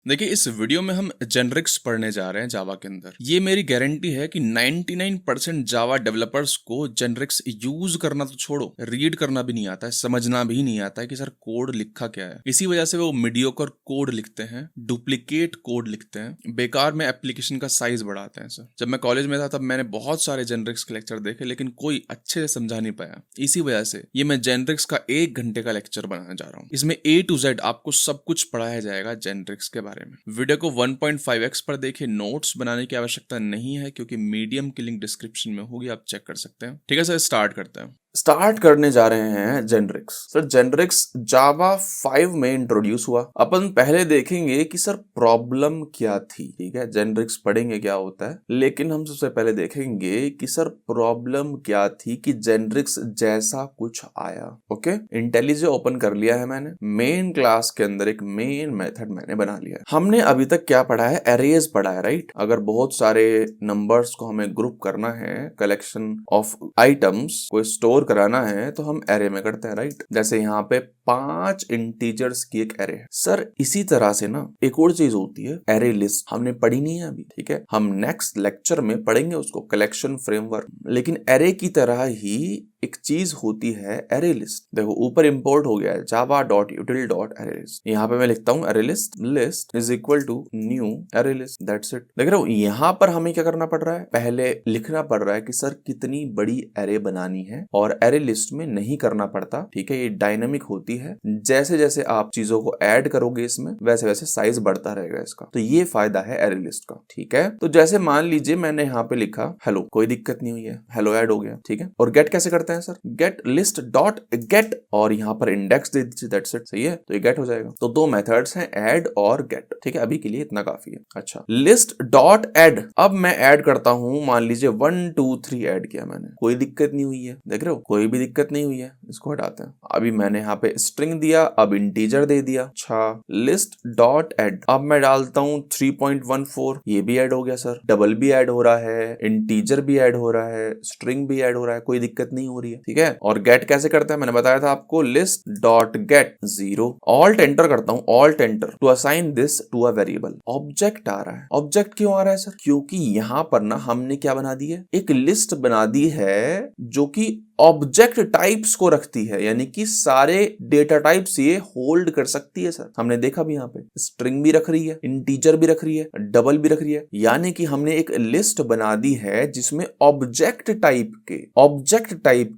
देखिए इस वीडियो में हम जेनरिक्स पढ़ने जा रहे हैं जावा के अंदर। ये मेरी गारंटी है कि 99% जावा डेवलपर्स को जेनरिक्स यूज करना तो छोड़ो, रीड करना भी नहीं आता है, समझना भी नहीं आता है कि सर कोड लिखा क्या है। इसी वजह से वो मीडियोकर कोड लिखते हैं, डुप्लीकेट कोड लिखते हैं, बेकार में एप्लीकेशन का साइज बढ़ाते हैं। सर जब मैं कॉलेज में था तब मैंने बहुत सारे जेनरिक्स के लेक्चर देखे, लेकिन कोई अच्छे से समझा नहीं पाया। इसी वजह से ये मैं जेनरिक्स का 1 घंटे का लेक्चर बनाने जा रहा हूँ। इसमें A to Z आपको सब कुछ पढ़ाया जाएगा जेनरिक्स के बारे में। वीडियो को 1.5x पर देखिए, नोट्स बनाने की आवश्यकता नहीं है क्योंकि मीडियम की लिंक डिस्क्रिप्शन में होगी, आप चेक कर सकते हैं। ठीक है सर, स्टार्ट करते हैं। स्टार्ट करने जा रहे हैं जेनरिक्स। सर जेनरिक्स जावा 5 में इंट्रोड्यूस हुआ। अपन पहले देखेंगे कि सर प्रॉब्लम क्या थी। ठीक है, जेनरिक्स पढ़ेंगे क्या होता है, लेकिन हम सबसे पहले देखेंगे कि सर प्रॉब्लम क्या थी कि जेनरिक्स जैसा कुछ आया। ओके, इंटेलिजे ओपन कर लिया है मैंने। मेन क्लास के अंदर एक मेन मेथड मैंने बना लिया है। हमने अभी तक क्या पढ़ा है? एरेज पढ़ा है, राइट। अगर बहुत सारे नंबर्स को हमें ग्रुप करना है, कलेक्शन ऑफ आइटम्स को स्टोर कराना है, तो हम एरे में करते हैं, राइट। जैसे यहाँ पे 5 इंटीजर्स की एक एरे है। सर इसी तरह से ना एक और चीज होती है, एरे लिस्ट। हमने पढ़ी नहीं है अभी, ठीक है, हम नेक्स्ट लेक्चर में पढ़ेंगे उसको, कलेक्शन फ्रेमवर्क। लेकिन एरे की तरह ही एक चीज होती है एरे लिस्ट। देखो ऊपर इंपोर्ट हो गया है java.util.arraylist। यहाँ पे मैं लिखता हूँ array list is equal to new array list, that's it. देख रहे हो, यहाँ पर हमें क्या करना पड़ रहा है? पहले लिखना पड़ रहा है कि सर कितनी बड़ी एरे बनानी है, और एरे लिस्ट में नहीं करना पड़ता। ठीक है, ये डायनामिक होती है। जैसे जैसे आप चीजों को ऐड करोगे इसमें, वैसे वैसे साइज बढ़ता रहेगा इसका। तो ये फायदा है एरे लिस्ट का। ठीक है, तो जैसे मान लीजिए मैंने यहाँ पे लिखा हेलो, कोई दिक्कत नहीं हुई है, हेलो ऐड हो गया। ठीक है, और गेट कैसे करते हैं sir? Gate list dot gate, और यहाँ पर इंडेक्स दे दीजिए, दैट्स इट। सही है, तो ये गेट हो जाएगा। तो दो मेथड्स हैं, ऐड और गेट। ठीक है, अभी के लिए इतना काफी है। अच्छा, लिस्ट डॉट ऐड, अब मैं ऐड करता हूं, मान लीजिए 1 2 3 ऐड किया मैंने, कोई दिक्कत नहीं हुई है। देख रहे हो, कोई भी दिक्कत नहीं हुई है। इसको हटाते हैं। अभी मैंने यहाँ पे स्ट्रिंग दिया, अब इंटीजर दे दिया। अच्छा, लिस्ट डॉट ऐड, अब मैं डालता हूँ 3.14, ये भी ऐड हो गया सर। डबल भी ऐड हो रहा है, इंटीजर भी ऐड हो रहा है, स्ट्रिंग भी ऐड हो रहा है, कोई दिक्कत नहीं हो रही है। ठीक है, और गेट कैसे करते हैं? मैंने बताया था आपको, list dot get 0। Alt enter करता हूँ, alt enter to assign this to a variable. Object आ रहा है। ऑब्जेक्ट क्यों आ रहा है सर? क्योंकि यहाँ पर ना हमने क्या बना दी है? एक लिस्ट बना दी है जो कि ऑब्जेक्ट टाइप्स को रखती है, यानी कि सारे डेटा टाइप्स ये होल्ड कर सकती है। सर हमने देखा भी, यहाँ पे स्ट्रिंग भी रख रही है, इंटीजर भी रख रही है, डबल भी रख रही है। यानी कि हमने एक लिस्ट बना दी है जिसमें ऑब्जेक्ट टाइप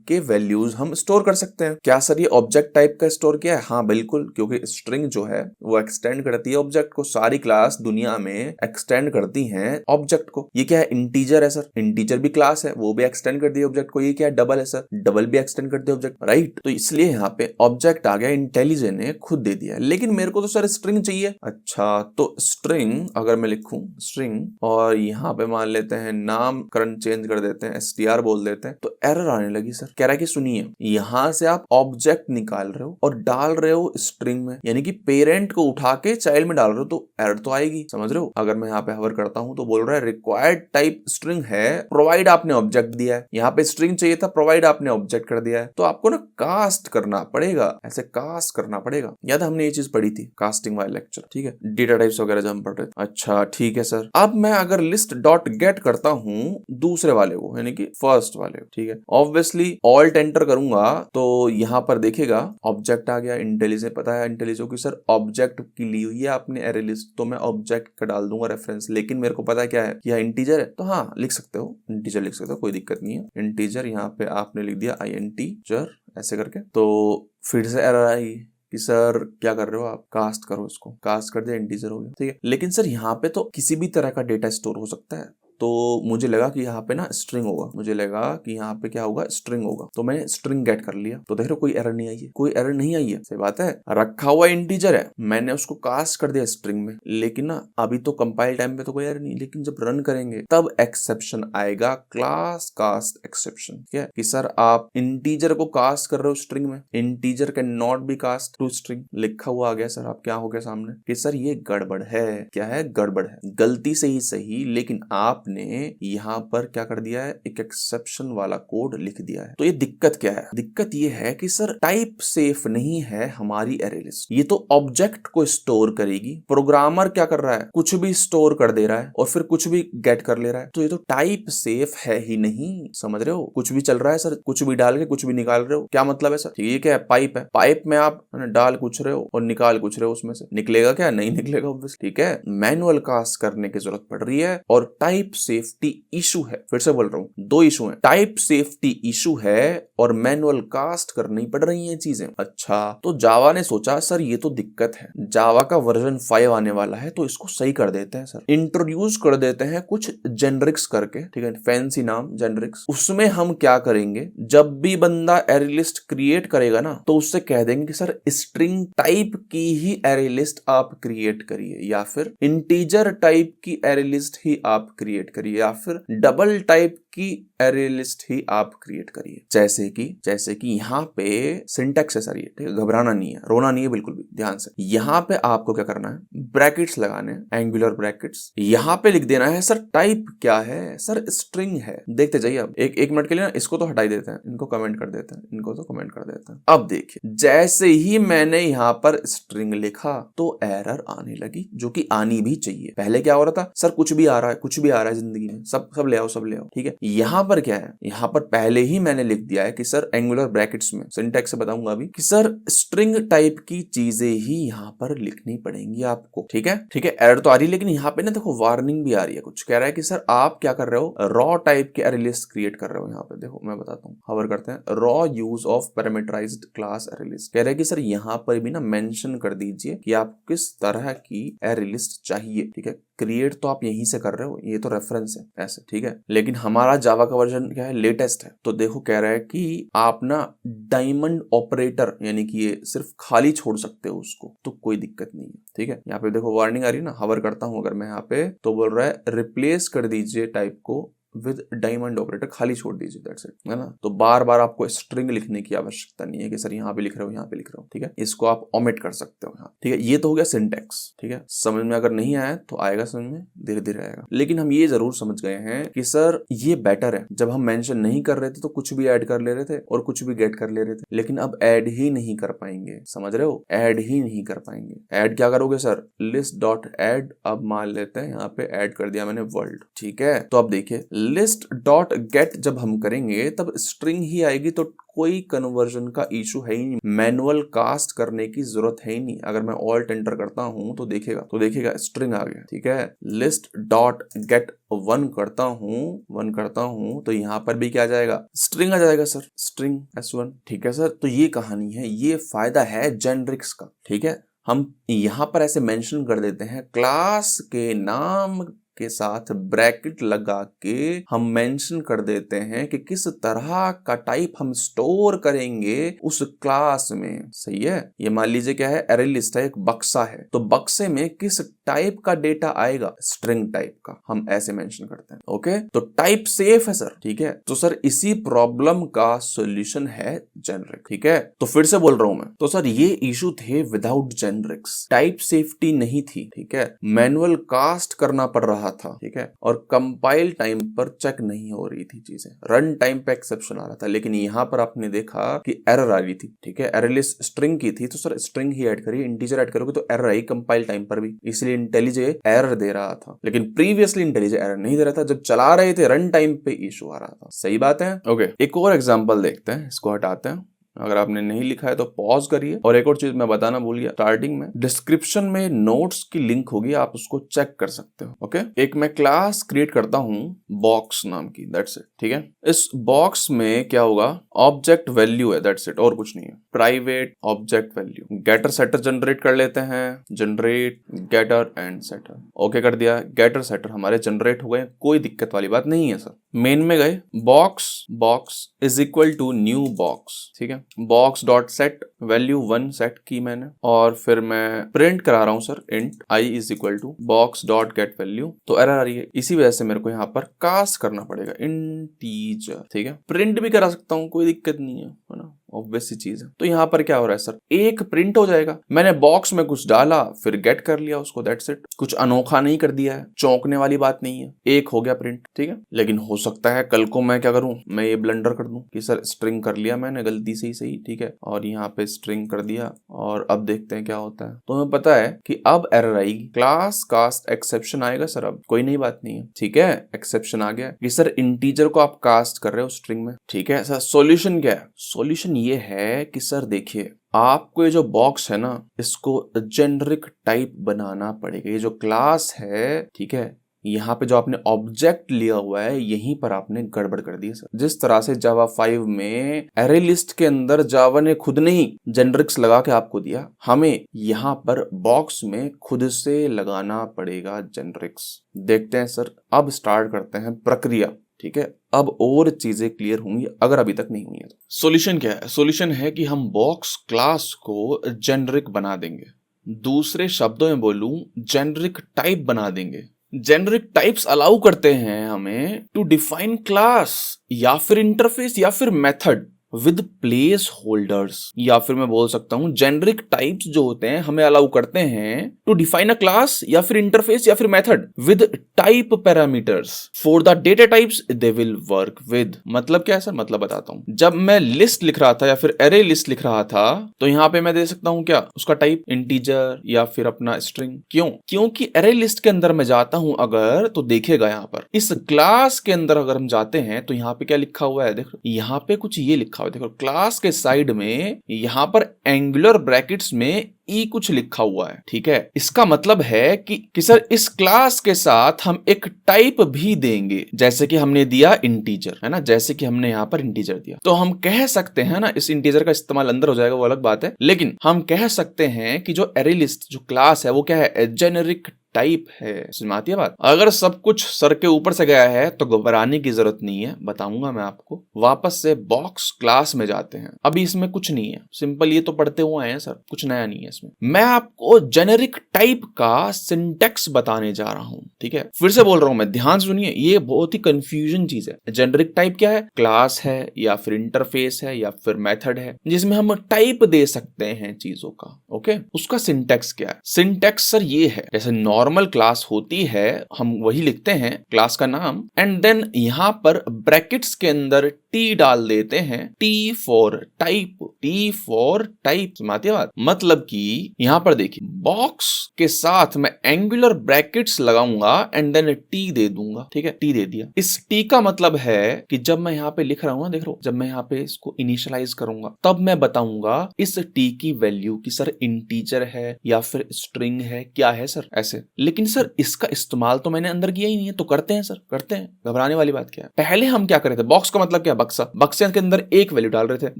के वैल्यूज हम स्टोर कर सकते हैं। क्या सर ये ऑब्जेक्ट टाइप का स्टोर किया है? हाँ बिल्कुल, क्योंकि स्ट्रिंग जो है वो एक्सटेंड करती है ऑब्जेक्ट को। सारी क्लास दुनिया में एक्सटेंड करती हैं ऑब्जेक्ट को। ये क्या है? इंटीजर है सर, इंटीजर भी क्लास है, वो भी एक्सटेंड कर दी है ऑब्जेक्ट को। ये क्या है? डबल है सर, डबल भी एक्सटेंड करते हैं ऑब्जेक्ट, राइट। तो इसलिए यहाँ पे ऑब्जेक्ट आ गया, इंटेलिजेंट ने खुद दे दिया। लेकिन मेरे को तो सर स्ट्रिंग चाहिए। अच्छा, तो स्ट्रिंग अगर मैं लिखूं स्ट्रिंग, और यहाँ पे मान लेते हैं नाम करंट चेंज कर देते हैं, str बोल देते हैं, तो एरर आने लगी। सर कह रहा है कि सुनिए, यहाँ से आप ऑब्जेक्ट निकाल रहे हो और डाल रहे हो स्ट्रिंग में, यानी कि पेरेंट को उठा के चाइल्ड में डाल रहे हो, तो एरर तो आएगी। समझ रहे हो? अगर मैं यहाँ पे हवर करता हूँ तो बोल रहा है रिक्वायर्ड टाइप स्ट्रिंग है, प्रोवाइड आपने ऑब्जेक्ट दिया है। यहाँ पे स्ट्रिंग चाहिए था, प्रोवाइड आपने ऑब्जेक्ट कर दिया है। तो आपको ना कास्ट करना पड़ेगा, ऐसे कास्ट करना पड़ेगा। याद हमने ये चीज पढ़ी थी कास्टिंग वाले लेक्चर। ठीक है, डेटा टाइप्स वगैरह जब हम पढ़ रहे थे। अच्छा ठीक है सर, अब मैं अगर लिस्ट डॉट गेट करता हूँ दूसरे वाले को, यानी कि फर्स्ट वाले को, ठीक है, ऑब्वियसली ऑल्ट एंटर करूंगा तो यहाँ पर देखेगा ऑब्जेक्ट आ गया। इंटेलिजेंट पता है इंटेलिजेंट की सर ऑब्जेक्ट की ली हुई है आपने एरे लिस्ट, तो मैं ऑब्जेक्ट का डाल दूंगा रेफरेंस। लेकिन मेरे को पता है क्या है, यह इंटीजर है, तो हाँ लिख सकते हो, इंटीजर लिख सकते हो, कोई दिक्कत नहीं है। इंटीजर यहाँ पे आपने लिख दिया इंटीजर ऐसे करके, तो फिर से एरर आएगी कि सर क्या कर रहे हो आप, कास्ट करो इसको। कास्ट कर दिया, इंटीजर हो गया। ठीक है, लेकिन सर यहाँ पे तो किसी भी तरह का डेटा स्टोर हो सकता है, तो मुझे लगा कि यहाँ पे ना स्ट्रिंग होगा, मुझे लगा कि यहाँ पे क्या होगा, स्ट्रिंग होगा, तो मैंने स्ट्रिंग गेट कर लिया। तो देख रहे हो कोई एरर नहीं आई है, कोई एरर नहीं आई है। सही बात है, रखा हुआ इंटीजर है, मैंने उसको कास्ट कर दिया स्ट्रिंग में। लेकिन ना अभी तो कंपाइल टाइम पे तो कोई एरर नहीं, लेकिन जब रन करेंगे तब एक्सेप्शन आएगा, क्लास कास्ट एक्सेप्शन। ठीक है, कि सर आप इंटीजर को कास्ट कर रहे हो स्ट्रिंग में, integer can not be cast to string लिखा हुआ आ गया। सर आप क्या हो गया सामने कि सर ये गड़बड़ है। क्या है? गड़बड़ है। गलती से ही सही, लेकिन आप आपने यहाँ पर क्या कर दिया है, एक एक्सेप्शन वाला कोड लिख दिया है। तो ये दिक्कत क्या है? दिक्कत ये है कि सर टाइप सेफ नहीं है हमारी एरे लिस्ट। ये तो ऑब्जेक्ट को स्टोर करेगी, प्रोग्रामर क्या कर रहा है, कुछ भी स्टोर कर दे रहा है और फिर कुछ भी गेट कर ले रहा है। तो ये तो टाइप सेफ है ही नहीं। समझ रहे हो? कुछ भी चल रहा है सर, कुछ भी डाल के कुछ भी निकाल रहे हो, क्या मतलब है सर? ठीक है, पाइप है, पाइप में आप डाल कुछ रहे हो और निकाल कुछ रहे हो, उसमें से निकलेगा क्या? नहीं निकलेगा ऑब्वियसली। ठीक है, मैनुअल कास्ट करने की जरूरत पड़ रही है और टाइप सेफ्टी इशू है। फिर से बोल रहा हूं, दो इशू है, टाइप सेफ्टी इशू है और मैनुअल कास्ट करनी पड़ रही है चीजें। अच्छा, तो जावा ने सोचा सर ये तो दिक्कत है, जावा का वर्जन 5 आने वाला है तो इसको सही कर देते हैं सर, इंट्रोड्यूस कर देते हैं कुछ जेनरिक्स करके। ठीक है, फैंसी नाम जेनरिक्स। उसमें हम क्या करेंगे, जब भी बंदा एरे लिस्ट क्रिएट करेगा ना तो उससे कह देंगे कि सर स्ट्रिंग टाइप की ही एरे लिस्ट आप क्रिएट करिए, या फिर इंटीजर टाइप की एरे लिस्ट ही आप क्रिएट करिए, या फिर डबल टाइप की एरे लिस्ट ही आप क्रिएट करिए। जैसे कि यहाँ पे सिंटेक्स है सर ये, ठीक है, घबराना नहीं है, रोना नहीं है बिल्कुल भी, ध्यान से। यहाँ पे आपको क्या करना है, ब्रैकेट्स लगाने हैं, एंगुलर ब्रैकेट्स। यहाँ पे लिख देना है सर टाइप क्या है, सर स्ट्रिंग है। देखते जाइए, अब एक मिनट के लिए ना इसको तो हटाई देते हैं, इनको कमेंट कर देते हैं, इनको तो कमेंट कर देते हैं। अब देखिए, जैसे ही मैंने यहाँ पर स्ट्रिंग लिखा तो एरर आने लगी, जो कि आनी भी चाहिए। पहले क्या हो रहा था, सर कुछ भी आ रहा है, कुछ भी आ रहा है जिंदगी में, सब ले आओ, सब ले आओ। ठीक है, यहाँ पर क्या है, यहाँ पर पहले ही मैंने लिख दिया है कि सर एंगुलर ब्रैकेट्स में, सिंटैक्स से बताऊंगा अभी, कि सर स्ट्रिंग टाइप की चीजें ही यहाँ पर लिखनी पड़ेंगी आपको। ठीक है, एरर तो आ रही है, लेकिन यहाँ पे ना देखो वार्निंग भी आ रही है, कुछ कह रहा है कि सर आप क्या कर रहे हो, रॉ टाइप के एरे लिस्ट क्रिएट कर रहे हो। यहाँ पे देखो मैं बताता हूँ, हवर करते हैं, raw use of parameterized class array list. कह रहा है कि सर यहाँ पर भी ना मेंशन कर दीजिए कि आप किस तरह की एरे लिस्ट चाहिए। ठीक है, क्रिएट तो आप यहीं से कर रहे हो, ये तो रेफरेंस है ऐसे। ठीक है, लेकिन हमारा जावा का वर्जन क्या है, लेटेस्ट है। तो देखो कह रहा है कि आप ना डायमंड ऑपरेटर, यानी कि ये सिर्फ खाली छोड़ सकते हो उसको, तो कोई दिक्कत नहीं है। ठीक है, यहाँ पे देखो वार्निंग आ रही है ना, हवर करता हूं अगर मैं यहाँ पे, तो बोल रहा है रिप्लेस कर दीजिए टाइप को विद डायमंड ऑपरेटर, खाली छोड़ दीजिए, दैट्स इट, है ना। तो बार बार आपको स्ट्रिंग लिखने की आवश्यकता नहीं है कि सर यहाँ पे लिख रहे हो, यहाँ पे लिख रहे हो। ठीक है, इसको आप ओमिट कर सकते हो यहाँ। ठीक है, ये तो हो गया सिंटैक्स। ठीक है, समझ में अगर नहीं आया तो आएगा समझ में, धीरे धीरे आएगा। लेकिन हम ये जरूर समझ गए हैं कि सर ये बेटर है, जब हम मेंशन नहीं कर रहे थे तो कुछ भी ऐड कर ले रहे थे और कुछ भी गेट कर ले रहे थे, लेकिन अब ऐड ही नहीं कर पाएंगे। समझ रहे हो, ऐड ही नहीं कर पाएंगे। ऐड क्या करोगे सर, लिस्ट डॉट ऐड, अब मान लेते हैं यहाँ पे ऐड कर दिया मैंने वर्ल्ड। ठीक है, तो अब देखिए लिस्ट डॉट गेट जब हम करेंगे तब स्ट्रिंग ही आएगी, तो कोई कन्वर्जन का इशू है ही नहीं, मैनुअल कास्ट करने की जरूरत है ही नहीं। अगर मैं ऑल्ट एंटर करता हूं तो देखेगा स्ट्रिंग आ गया। ठीक है, लिस्ट डॉट गेट वन करता हूं तो यहाँ पर भी क्या आ जाएगा, स्ट्रिंग आ जाएगा सर, स्ट्रिंग S1। ठीक है सर, तो ये कहानी है, ये फायदा है जेनरिक्स का। ठीक है, हम यहाँ पर ऐसे मेंशन कर देते हैं, क्लास के नाम के साथ ब्रैकेट लगा के हम मेंशन कर देते हैं कि किस तरह का टाइप हम स्टोर करेंगे उस क्लास में। सही है, ये मान लीजिए क्या है, एरे लिस्ट है, एक बक्सा है, तो बक्से में किस टाइप का डेटा आएगा, स्ट्रिंग टाइप का, हम ऐसे मेंशन करते हैं। ओके, तो टाइप सेफ है सर। ठीक है, तो सर इसी प्रॉब्लम का सॉल्यूशन है जेनरिक। ठीक है, तो फिर से बोल रहा हूं मैं, तो सर ये इशू थे विदाउट जेनरिक्स, टाइप सेफ्टी नहीं थी। ठीक है, मैनुअल कास्ट करना पड़ रहा था। ठीक है, और कंपाइल टाइम पर चेक नहीं हो रही थी चीजें, रन टाइम पे एक्सेप्शन आ रहा था। लेकिन यहाँ पर आपने देखा कि एरर आ रही थी। ठीक है, एरर लिस्ट स्ट्रिंग की थी, तो सर स्ट्रिंग ही ऐड करिए, इंटीजर ऐड करोगे तो एरर आई कंपाइल टाइम पर भी, इसलिए इंटेलिजे एरर दे रहा था। लेकिन प्रीवियसली इंटेलिजे एरर नहीं दे रहा था, जब चला रहे थे रन टाइम पे इशू आ रहा था। सही बात है। ओके, एक और एग्जाम्पल देखते हैं, इसको हटाते हैं। अगर आपने नहीं लिखा है तो पॉज करिए। और एक और चीज मैं बताना भूल गया, स्टार्टिंग में डिस्क्रिप्शन में नोट्स की लिंक होगी, आप उसको चेक कर सकते हो। ओके, एक मैं क्लास क्रिएट करता हूं बॉक्स नाम की, दैट्स इट। ठीक है, इस बॉक्स में क्या होगा, ऑब्जेक्ट वैल्यू है, दैट्स इट, और कुछ नहीं है, private object value. Getter setter generate कर लेते हैं, generate getter and setter. Okay कर दिया, गेटर सेटर हमारे जनरेट हो गए, कोई दिक्कत वाली बात नहीं है सर। मेन में गए, box is equal to new box. ठीक है, box dot set value 1 set की मैंने और फिर मैं प्रिंट करा रहा हूँ sir int i is equal to box dot get value. तो एरर आ रही है, इसी वजह से मेरे को यहाँ पर कास्ट करना पड़ेगा इंटीजर। ठीक है, प्रिंट भी करा सकता हूँ, कोई दिक्कत नहीं है ना, ऑब्वियस सी चीज है। तो यहाँ पर क्या हो रहा है सर, एक प्रिंट हो जाएगा। मैंने बॉक्स में कुछ डाला फिर गेट कर लिया उसको, दैट्स इट। कुछ अनोखा नहीं कर दिया है, चौंकने वाली बात नहीं है, एक हो गया प्रिंट। ठीक है, लेकिन हो सकता है कल को मैं क्या करूं, मैं ये ब्लंडर कर दूं कि सर स्ट्रिंग कर लिया मैंने गलती से ही सही, ठीक है, और यहाँ पे स्ट्रिंग कर दिया और अब देखते हैं क्या होता है। तो हमें पता है कि अब एरर आएगी, क्लास कास्ट एक्सेप्शन आएगा सर। अब कोई नई बात नहीं है, ठीक है, एक्सेप्शन आ गया कि सर इंटीजर को आप कास्ट कर रहे हो स्ट्रिंग में। ठीक है सर, सॉल्यूशन क्या है? सॉल्यूशन ये है कि सर देखिए, आपको ये जो बॉक्स है ना, इसको जेनरिक टाइप बनाना पड़ेगा। ये जो क्लास है, ठीक है, यहाँ पे जो आपने ऑब्जेक्ट लिया हुआ है, यहीं पर आपने गड़बड़ कर दी है सर। जिस तरह से जावा 5 में एरे लिस्ट के अंदर जावा ने खुद ने ही जेनरिक्स लगा के आपको दिया, हमें यहाँ पर बॉक्स में खुद से लगाना पड़ेगा जेनरिक्स। देखते हैं सर, अब स्टार्ट करते हैं प्रक्रिया। ठीक है, अब और चीजें क्लियर होंगी अगर अभी तक नहीं हुई है। सॉल्यूशन क्या है? सॉल्यूशन है कि हम बॉक्स क्लास को जेनरिक बना देंगे। दूसरे शब्दों में बोलूं, जेनरिक टाइप बना देंगे। जेनरिक टाइप्स अलाउ करते हैं हमें टू डिफाइन क्लास या फिर इंटरफेस या फिर मेथड विद प्लेस होल्डर्स, या फिर मैं बोल सकता हूं जेनरिक टाइप्स जो होते हैं हमें अलाउ करते हैं टू डिफाइन अ क्लास या फिर इंटरफेस या फिर method with type parameters for the data types they will work with. मतलब क्या है सर? मतलब बताता हूं। जब मैं लिस्ट लिख रहा था या फिर एरे लिस्ट लिख रहा था, तो यहाँ पे मैं दे सकता हूं क्या, उसका टाइप इंटीजर या फिर अपना स्ट्रिंग। क्यों? क्योंकि एरे लिस्ट के अंदर मैं जाता हूं अगर, तो देखेगा यहाँ पर इस क्लास के अंदर अगर हम जाते हैं तो यहाँ पे क्या लिखा हुआ है, देखो यहाँ पे कुछ ये लिखा, देखो क्लास के साइड में यहां पर एंगुलर ब्रैकेट्स में ई कुछ लिखा हुआ है। ठीक है, इसका मतलब है कि सर इस क्लास के साथ हम एक टाइप भी देंगे, जैसे कि हमने दिया इंटीजर, है ना, जैसे कि हमने यहाँ पर इंटीजर दिया। तो हम कह सकते हैं ना, इस इंटीजर का इस्तेमाल अंदर हो जाएगा वो अलग बात है, लेकिन हम कह सकते हैं कि जो एरे लिस्ट जो क्लास है वो क्या है, जेनेरिक टाइप है। समझ आती है बात? अगर सब कुछ सर के ऊपर से गया है तो घबराने की जरूरत नहीं है, बताऊंगा मैं आपको। वापस से बॉक्स क्लास में जाते हैं। अभी इसमें कुछ नहीं है, सिंपल ये तो पढ़ते हुए आए हैं सर, कुछ नया नहीं है इसमें। मैं आपको जेनेरिक टाइप का सिंटेक्स बताने जा रहा हूं। ठीक है, फिर से बोल रहा हूं मैं, ध्यान सुनिए, ये बहुत ही कंफ्यूजन चीज है। जेनेरिक टाइप क्या है? क्लास है या फिर इंटरफेस है या फिर मेथड है जिसमें हम टाइप दे सकते हैं चीजों का। ओके, उसका सिंटेक्स क्या है? सिंटेक्स सर ये है, जैसे नॉर्मल क्लास होती है हम वही लिखते हैं क्लास का नाम, एंड देन यहां पर ब्रैकेट्स के अंदर टी डाल देते हैं, T for type, T for type. समझती है बात? मतलब कि यहां पर देखिए, बॉक्स के साथ मैं एंगुलर ब्रैकेट्स लगाऊंगा एंड देन टी दे दूंगा। ठीक है, टी दे दिया। इस टी का मतलब है कि जब मैं यहाँ पे लिख रहा हूं ना, देख लो, जब मैं यहाँ पे इसको इनिशियलाइज करूंगा तब मैं बताऊंगा इस टी की वैल्यू की सर इंटीजर है या फिर स्ट्रिंग है, क्या है सर, ऐसे। लेकिन सर इसका इस्तेमाल तो मैंने अंदर किया ही नहीं है, तो करते हैं सर, करते हैं, घबराने वाली बात क्या है। पहले हम क्या कर रहे थे, बॉक्स का मतलब क्या, बक्सा, बक्से के अंदर एक वैल्यू डाल रहे थे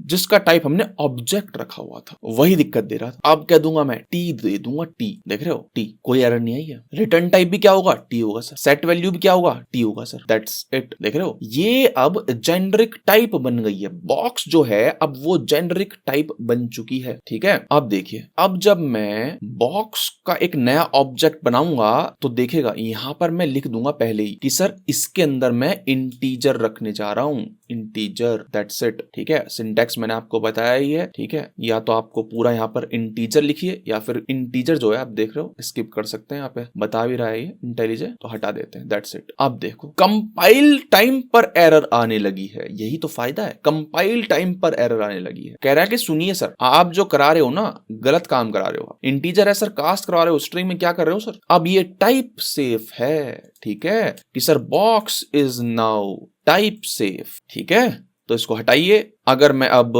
जिसका टाइप हमने ऑब्जेक्ट रखा हुआ था, वही दिक्कत दे रहा था। अब क्या दूंगा मैं, टी दे दूंगा, टी, देख रहे हो, टी, कोई एरर नहीं आई है। रिटर्न टाइप भी क्या होगा, टी होगा सर। सेट वैल्यू भी क्या होगा, टी होगा सर, दैट्स इट। देख रहे हो, ये अब जेनरिक टाइप बन गई है। बॉक्स जो है अब वो जेनरिक टाइप बन चुकी है। ठीक है, अब देखिए, अब जब मैं बॉक्स का एक नया ऑब्जेक्ट बनाऊंगा तो देखेगा यहां पर मैं लिख दूंगा पहले ही कि सर इसके अंदर मैं इंटीजर रखने जा रहा हूं, इंटीजर, दैट्स इट। ठीक है, सिंटैक्स मैंने आपको बताया ही है। ठीक है, या तो आपको पूरा यहाँ पर इंटीजर लिखिए या फिर इंटीजर जो है आप देख रहे हो स्किप कर सकते हैं, यहाँ पे बता भी रहा है ये इंटेलिजेंट, तो हटा देते हैं, दैट्स इट। अब देखो, कंपाइल टाइम पर एरर आने लगी है, यही तो फायदा है, कंपाइल टाइम पर एरर आने लगी है। कह रहा है कि सुनिए सर, आप जो करा रहे हो ना, गलत काम करा रहे हो। इंटीजर है सर, कास्ट करवा रहे हो, स्ट्रिंग में क्या कर रहे हो सर, अब ये टाइप सेफ है। ठीक है, कि sir box is now type safe. ठीक है, तो इसको हटाइए। अगर मैं अब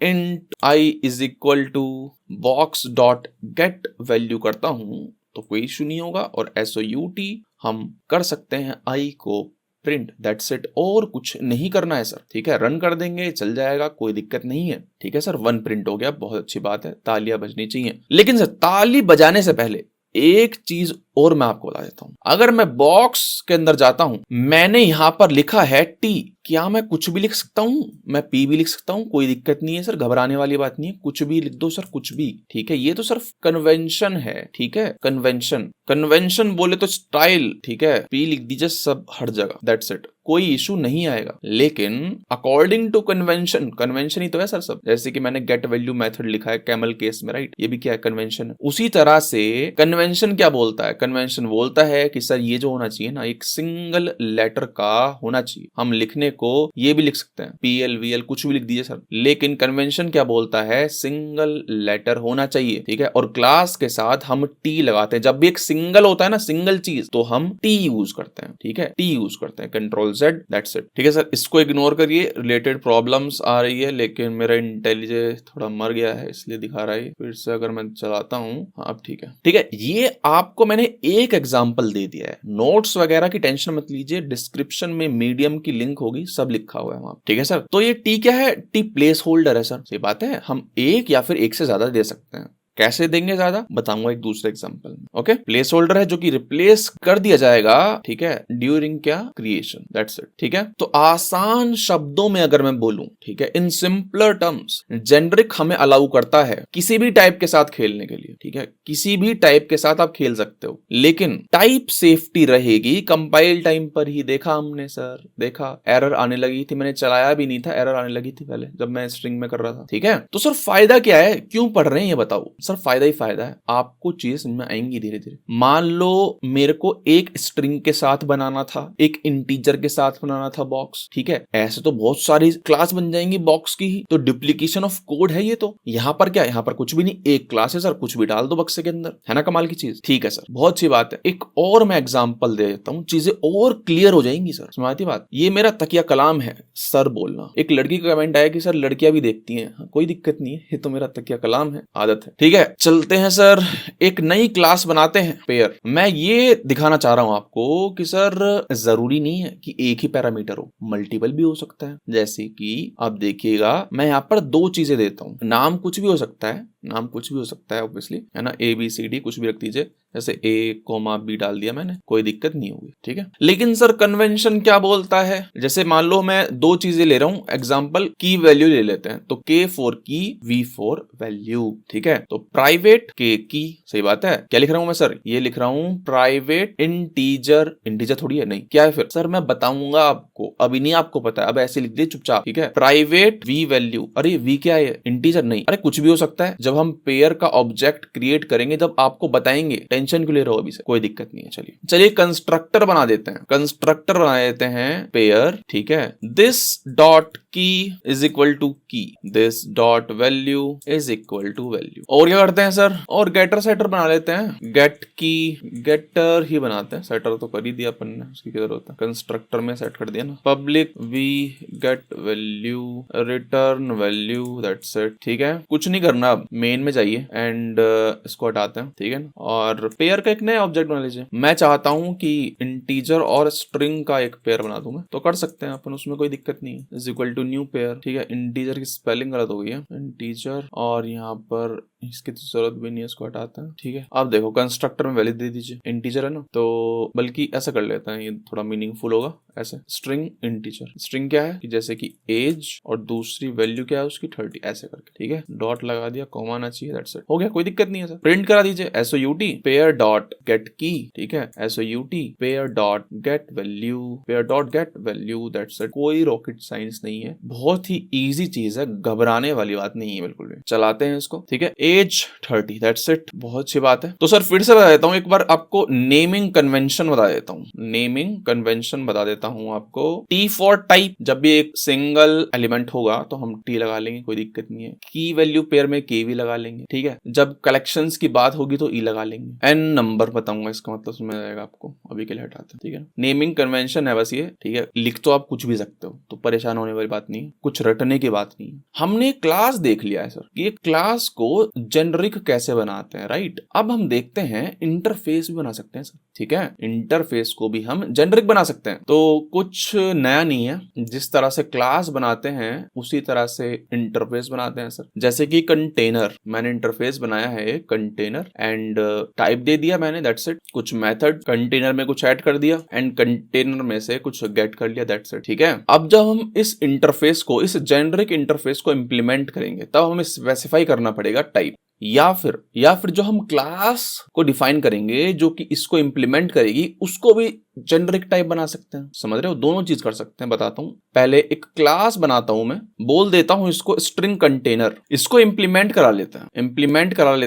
int i is equal to box dot get value करता हूं तो कोई इशू नहीं होगा, और SOUT हम कर सकते हैं i को प्रिंट, दैट्स इट, और कुछ नहीं करना है सर। ठीक है, रन कर देंगे, चल जाएगा, कोई दिक्कत नहीं है। ठीक है सर, 1 प्रिंट हो गया, बहुत अच्छी बात है, तालियां बजनी चाहिए। लेकिन सर ताली बजाने से पहले एक चीज और मैं आपको बता देता हूं, अगर मैं बॉक्स के अंदर जाता हूं, मैंने यहां पर लिखा है टी, क्या मैं कुछ भी लिख सकता हूं? मैं पी भी लिख सकता हूं, कोई दिक्कत नहीं है सर, घबराने वाली बात नहीं है, कुछ भी लिख दो सर, कुछ भी, ठीक है। ये तो सिर्फ कन्वेंशन है, ठीक है, कन्वेंशन। कन्वेंशन बोले तो स्टाइल, ठीक है, पी लिख दीजिए सब हर जगह, दैट्स इट, कोई इशू नहीं आएगा। लेकिन अकॉर्डिंग टू कन्वेंशन, कन्वेंशन ही तो है सर सब, जैसे कि मैंने गेट वैल्यू मेथड लिखा है कैमल केस में, राइट, ये भी क्या है, कन्वेंशन है। उसी तरह से कन्वेंशन क्या बोलता है, कन्वेंशन बोलता है कि सर ये जो होना चाहिए ना, एक सिंगल लेटर का होना चाहिए। हम लिखने को ये भी लिख सकते हैं, PL VL कुछ भी लिख दीजिए सर, लेकिन कन्वेंशन क्या बोलता है, सिंगल लेटर होना चाहिए, ठीक है। और क्लास के साथ हम टी लगाते हैं, जब भी एक सिंगल होता है ना, सिंगल चीज, तो हम टी यूज करते हैं, ठीक है, टी यूज करते हैं, कंट्रोल Z, दैट्स इट, ठीक है सर। इसको इग्नोर करिए, रिलेटेड प्रॉब्लम्स आ रही है, लेकिन मेरा इंटेलिजेंस थोड़ा मर गया है इसलिए दिखा रहा है। फिर से अगर मैं चलाता हूँ, हाँ अब ठीक है, ठीक है। ये आपको मैंने एक एग्जांपल दे दिया है, नोट्स वगैरह की टेंशन मत लीजिए, डिस्क्रिप्शन में मीडियम की लिंक होगी, सब लिखा हुआ है वहां, ठीक है सर। तो ये टी क्या है, टी प्लेस होल्डर है सर, सही बात है, हम एक या फिर एक से ज्यादा दे सकते हैं। कैसे देंगे ज्यादा, बताऊंगा एक दूसरे एग्जांपल में, ओके। प्लेस होल्डर है जो कि रिप्लेस कर दिया जाएगा, ठीक है, ड्यूरिंग क्या, क्रिएशन, दैट्स इट, ठीक है। तो आसान शब्दों में अगर मैं बोलूं, ठीक है, इन सिंपलर टर्म्स, जेनरिक हमें अलाउ करता है किसी भी टाइप के साथ खेलने के लिए, ठीक है, किसी भी टाइप के साथ आप खेल सकते हो, लेकिन टाइप सेफ्टी रहेगी कंपाइल टाइम पर ही। देखा हमने सर, देखा एरर आने लगी थी, मैंने चलाया भी नहीं था, एरर आने लगी थी पहले जब मैं स्ट्रिंग में कर रहा था, ठीक है। तो सर फायदा क्या है, क्यों पढ़ रहे हैं ये बताओ सर, फायदा ही फायदा है, आपको चीजें समझ में आएंगी धीरे धीरे। मान लो मेरे को एक स्ट्रिंग के साथ बनाना था, एक इंटीजर के साथ बनाना था बॉक्स, ठीक है, ऐसे तो बहुत सारी क्लास बन जाएंगी बॉक्स की ही, तो डुप्लीकेशन ऑफ कोड है ये तो। यहां पर क्या, यहां पर कुछ भी नहीं, एक क्लास है सर, कुछ भी डाल दो बक्से के अंदर, है ना, कमाल की चीज, ठीक है सर, बहुत अच्छी बात है। एक और मैं एग्जांपल दे देता हूं, चीजें और क्लियर हो जाएंगी सर, समझ आती बात। ये मेरा तकिया कलाम है, सर बोलना। एक लड़की का कमेंट आया कि सर लड़कियां भी देखती हैं, हाँ, कोई दिक्कत नहीं है, ये तो मेरा तकिया कलाम है, आदत है, ठीक है। चलते हैं सर, एक नई क्लास बनाते हैं पेयर। मैं ये दिखाना चाह रहा हूं आपको कि सर जरूरी नहीं है कि एक ही पैरामीटर हो, मल्टीपल भी हो सकता है। जैसे कि आप देखिएगा, मैं यहाँ पर दो चीजें देता हूं, नाम कुछ भी हो सकता है, नाम कुछ भी हो सकता है ऑब्वियसली, है ना, ABCD कुछ भी रख दीजिए, जैसे A, B डाल दिया मैंने, कोई दिक्कत नहीं होगी, ठीक है। लेकिन सर कन्वेंशन क्या बोलता है, जैसे मान लो मैं दो चीजें ले रहा हूं, एग्जांपल की वैल्यू ले लेते हैं, तो K फॉर की, V फॉर वैल्यू, ठीक है। तो प्राइवेट K की, सही बात है, क्या लिख रहा हूं मैं सर, ये लिख रहा हूं प्राइवेट इंटीजर, इंटीजर थोड़ी है, नहीं क्या है फिर सर, मैं बताऊंगा आपको, अभी नहीं आपको पता है, अब ऐसे लिख दे चुपचाप, ठीक है। प्राइवेट V वैल्यू, अरे V क्या है, इंटीजर नहीं, अरे कुछ भी हो सकता है। जब हम पेयर का ऑब्जेक्ट क्रिएट करेंगे, जब आपको बताएंगे, टेंशन क्यों ले रहे हो अभी से, कोई दिक्कत नहीं है। चलिए चलिए कंस्ट्रक्टर बना देते हैं, कंस्ट्रक्टर बना देते हैं पेयर, ठीक है। This dot key is equal to key, this dot value is equal to value. और क्या करते हैं सर, और गेटर सेटर बना लेते हैं, गेट की, गेटर ही बनाते हैं, सेटर तो कर ही दिया अपन ने, उसकी क्या जरूरत है, कंस्ट्रक्टर में सेट कर दिया ना, public V get value return value, that's it, ठीक है। कुछ नहीं करना, अब मेन में जाइए एंड इसको हटाते हैं, ठीक है ना। और पेयर का एक नया ऑब्जेक्ट बना लीजिए। मैं चाहता हूं कि इंटीजर और स्ट्रिंग का एक पेयर बना दूं मैं, तो कर सकते हैं अपन, उसमें कोई दिक्कत नहीं है। Is equal to new pair, ठीक है। इंटीजर की स्पेलिंग गलत हो गई है, इंटीजर, और यहाँ पर इसकी तो जरूरत भी नहीं है, इसको हटाते हैं, ठीक है। अब देखो कंस्ट्रक्टर में वैल्यू दे दीजिए, इंटीजर है ना, तो बल्कि ऐसा कर लेते हैं, ये थोड़ा मीनिंगफुल होगा ऐसे, स्ट्रिंग इंटीजर। स्ट्रिंग क्या है कि जैसे कि एज और दूसरी वैल्यू क्या है उसकी 30, ऐसे करके, ठीक है। डॉट लगा दिया, कॉमा आना चाहिए, दैट्स इट, हो गया, कोई दिक्कत नहीं है सर। प्रिंट करा दीजिए SOUT पेयर डॉट गेट की, ठीक है, SOUT pair dot get value, pair dot get value, that's it. कोई रॉकेट साइंस नहीं है, बहुत ही इजी चीज है, घबराने वाली बात नहीं है बिल्कुल भी। चलाते हैं इसको, ठीक है। एज 30, दैट्स इट, बहुत अच्छी बात है। तो सर फिर से बता देता हूं, एक बार आपको नेमिंग कन्वेंशन बता देता हूं, नेमिंग कन्वेंशन बता देता हूं आपको। T फॉर टाइप, जब भी एक सिंगल एलिमेंट होगा तो हम T लगा लेंगे, कोई दिक्कत नहीं है। की वैल्यू पेयर में K भी लगा लेंगे, ठीक है। जब कलेक्शंस की बात होगी तो E लगा लेंगे। N नंबर बताऊंगा, इसका मतलब समझ आएगा आपको, अभी के लिए हटाते हैं, ठीक है। नेमिंग कन्वेंशन है बस ये, ठीक है। लिख तो आप कुछ भी सकते हो, तो परेशान होने वाली बात नहीं है, कुछ रटने की बात नहीं है। हमने क्लास देख लिया है सर, कि क्लास को जेनरिक कैसे बनाते हैं, राइट। अब हम देखते हैं इंटरफेस भी बना सकते हैं सर, ठीक है, इंटरफेस को भी हम जेनरिक बना सकते हैं। तो कुछ नया नहीं है, जिस तरह से क्लास बनाते हैं उसी तरह से इंटरफेस बनाते हैं सर। जैसे कि कंटेनर, मैंने इंटरफेस बनाया है एक कंटेनर एंड टाइप दे दिया मैंने, दैट्स इट। कुछ मेथड कंटेनर में कुछ ऐड कर दिया एंड कंटेनर में से कुछ गेट कर लिया, दैट्स इट। ठीक है, अब जब हम इस इंटरफेस को, इस जेनरिक इंटरफेस को इम्प्लीमेंट करेंगे तब हमें स्पेसिफाई करना पड़ेगा टाइप, या फिर जो हम क्लास को डिफाइन करेंगे जो कि इसको इंप्लीमेंट करेगी उसको भी जेनरिक टाइप बना सकते हैं। समझ रहे हो, दोनों चीज कर सकते हैं। बताता हूं, पहले एक क्लास बनाता हूं मैं, बोल देता हूं इसको स्ट्रिंग कंटेनर, इसको इंप्लीमेंट करा लेते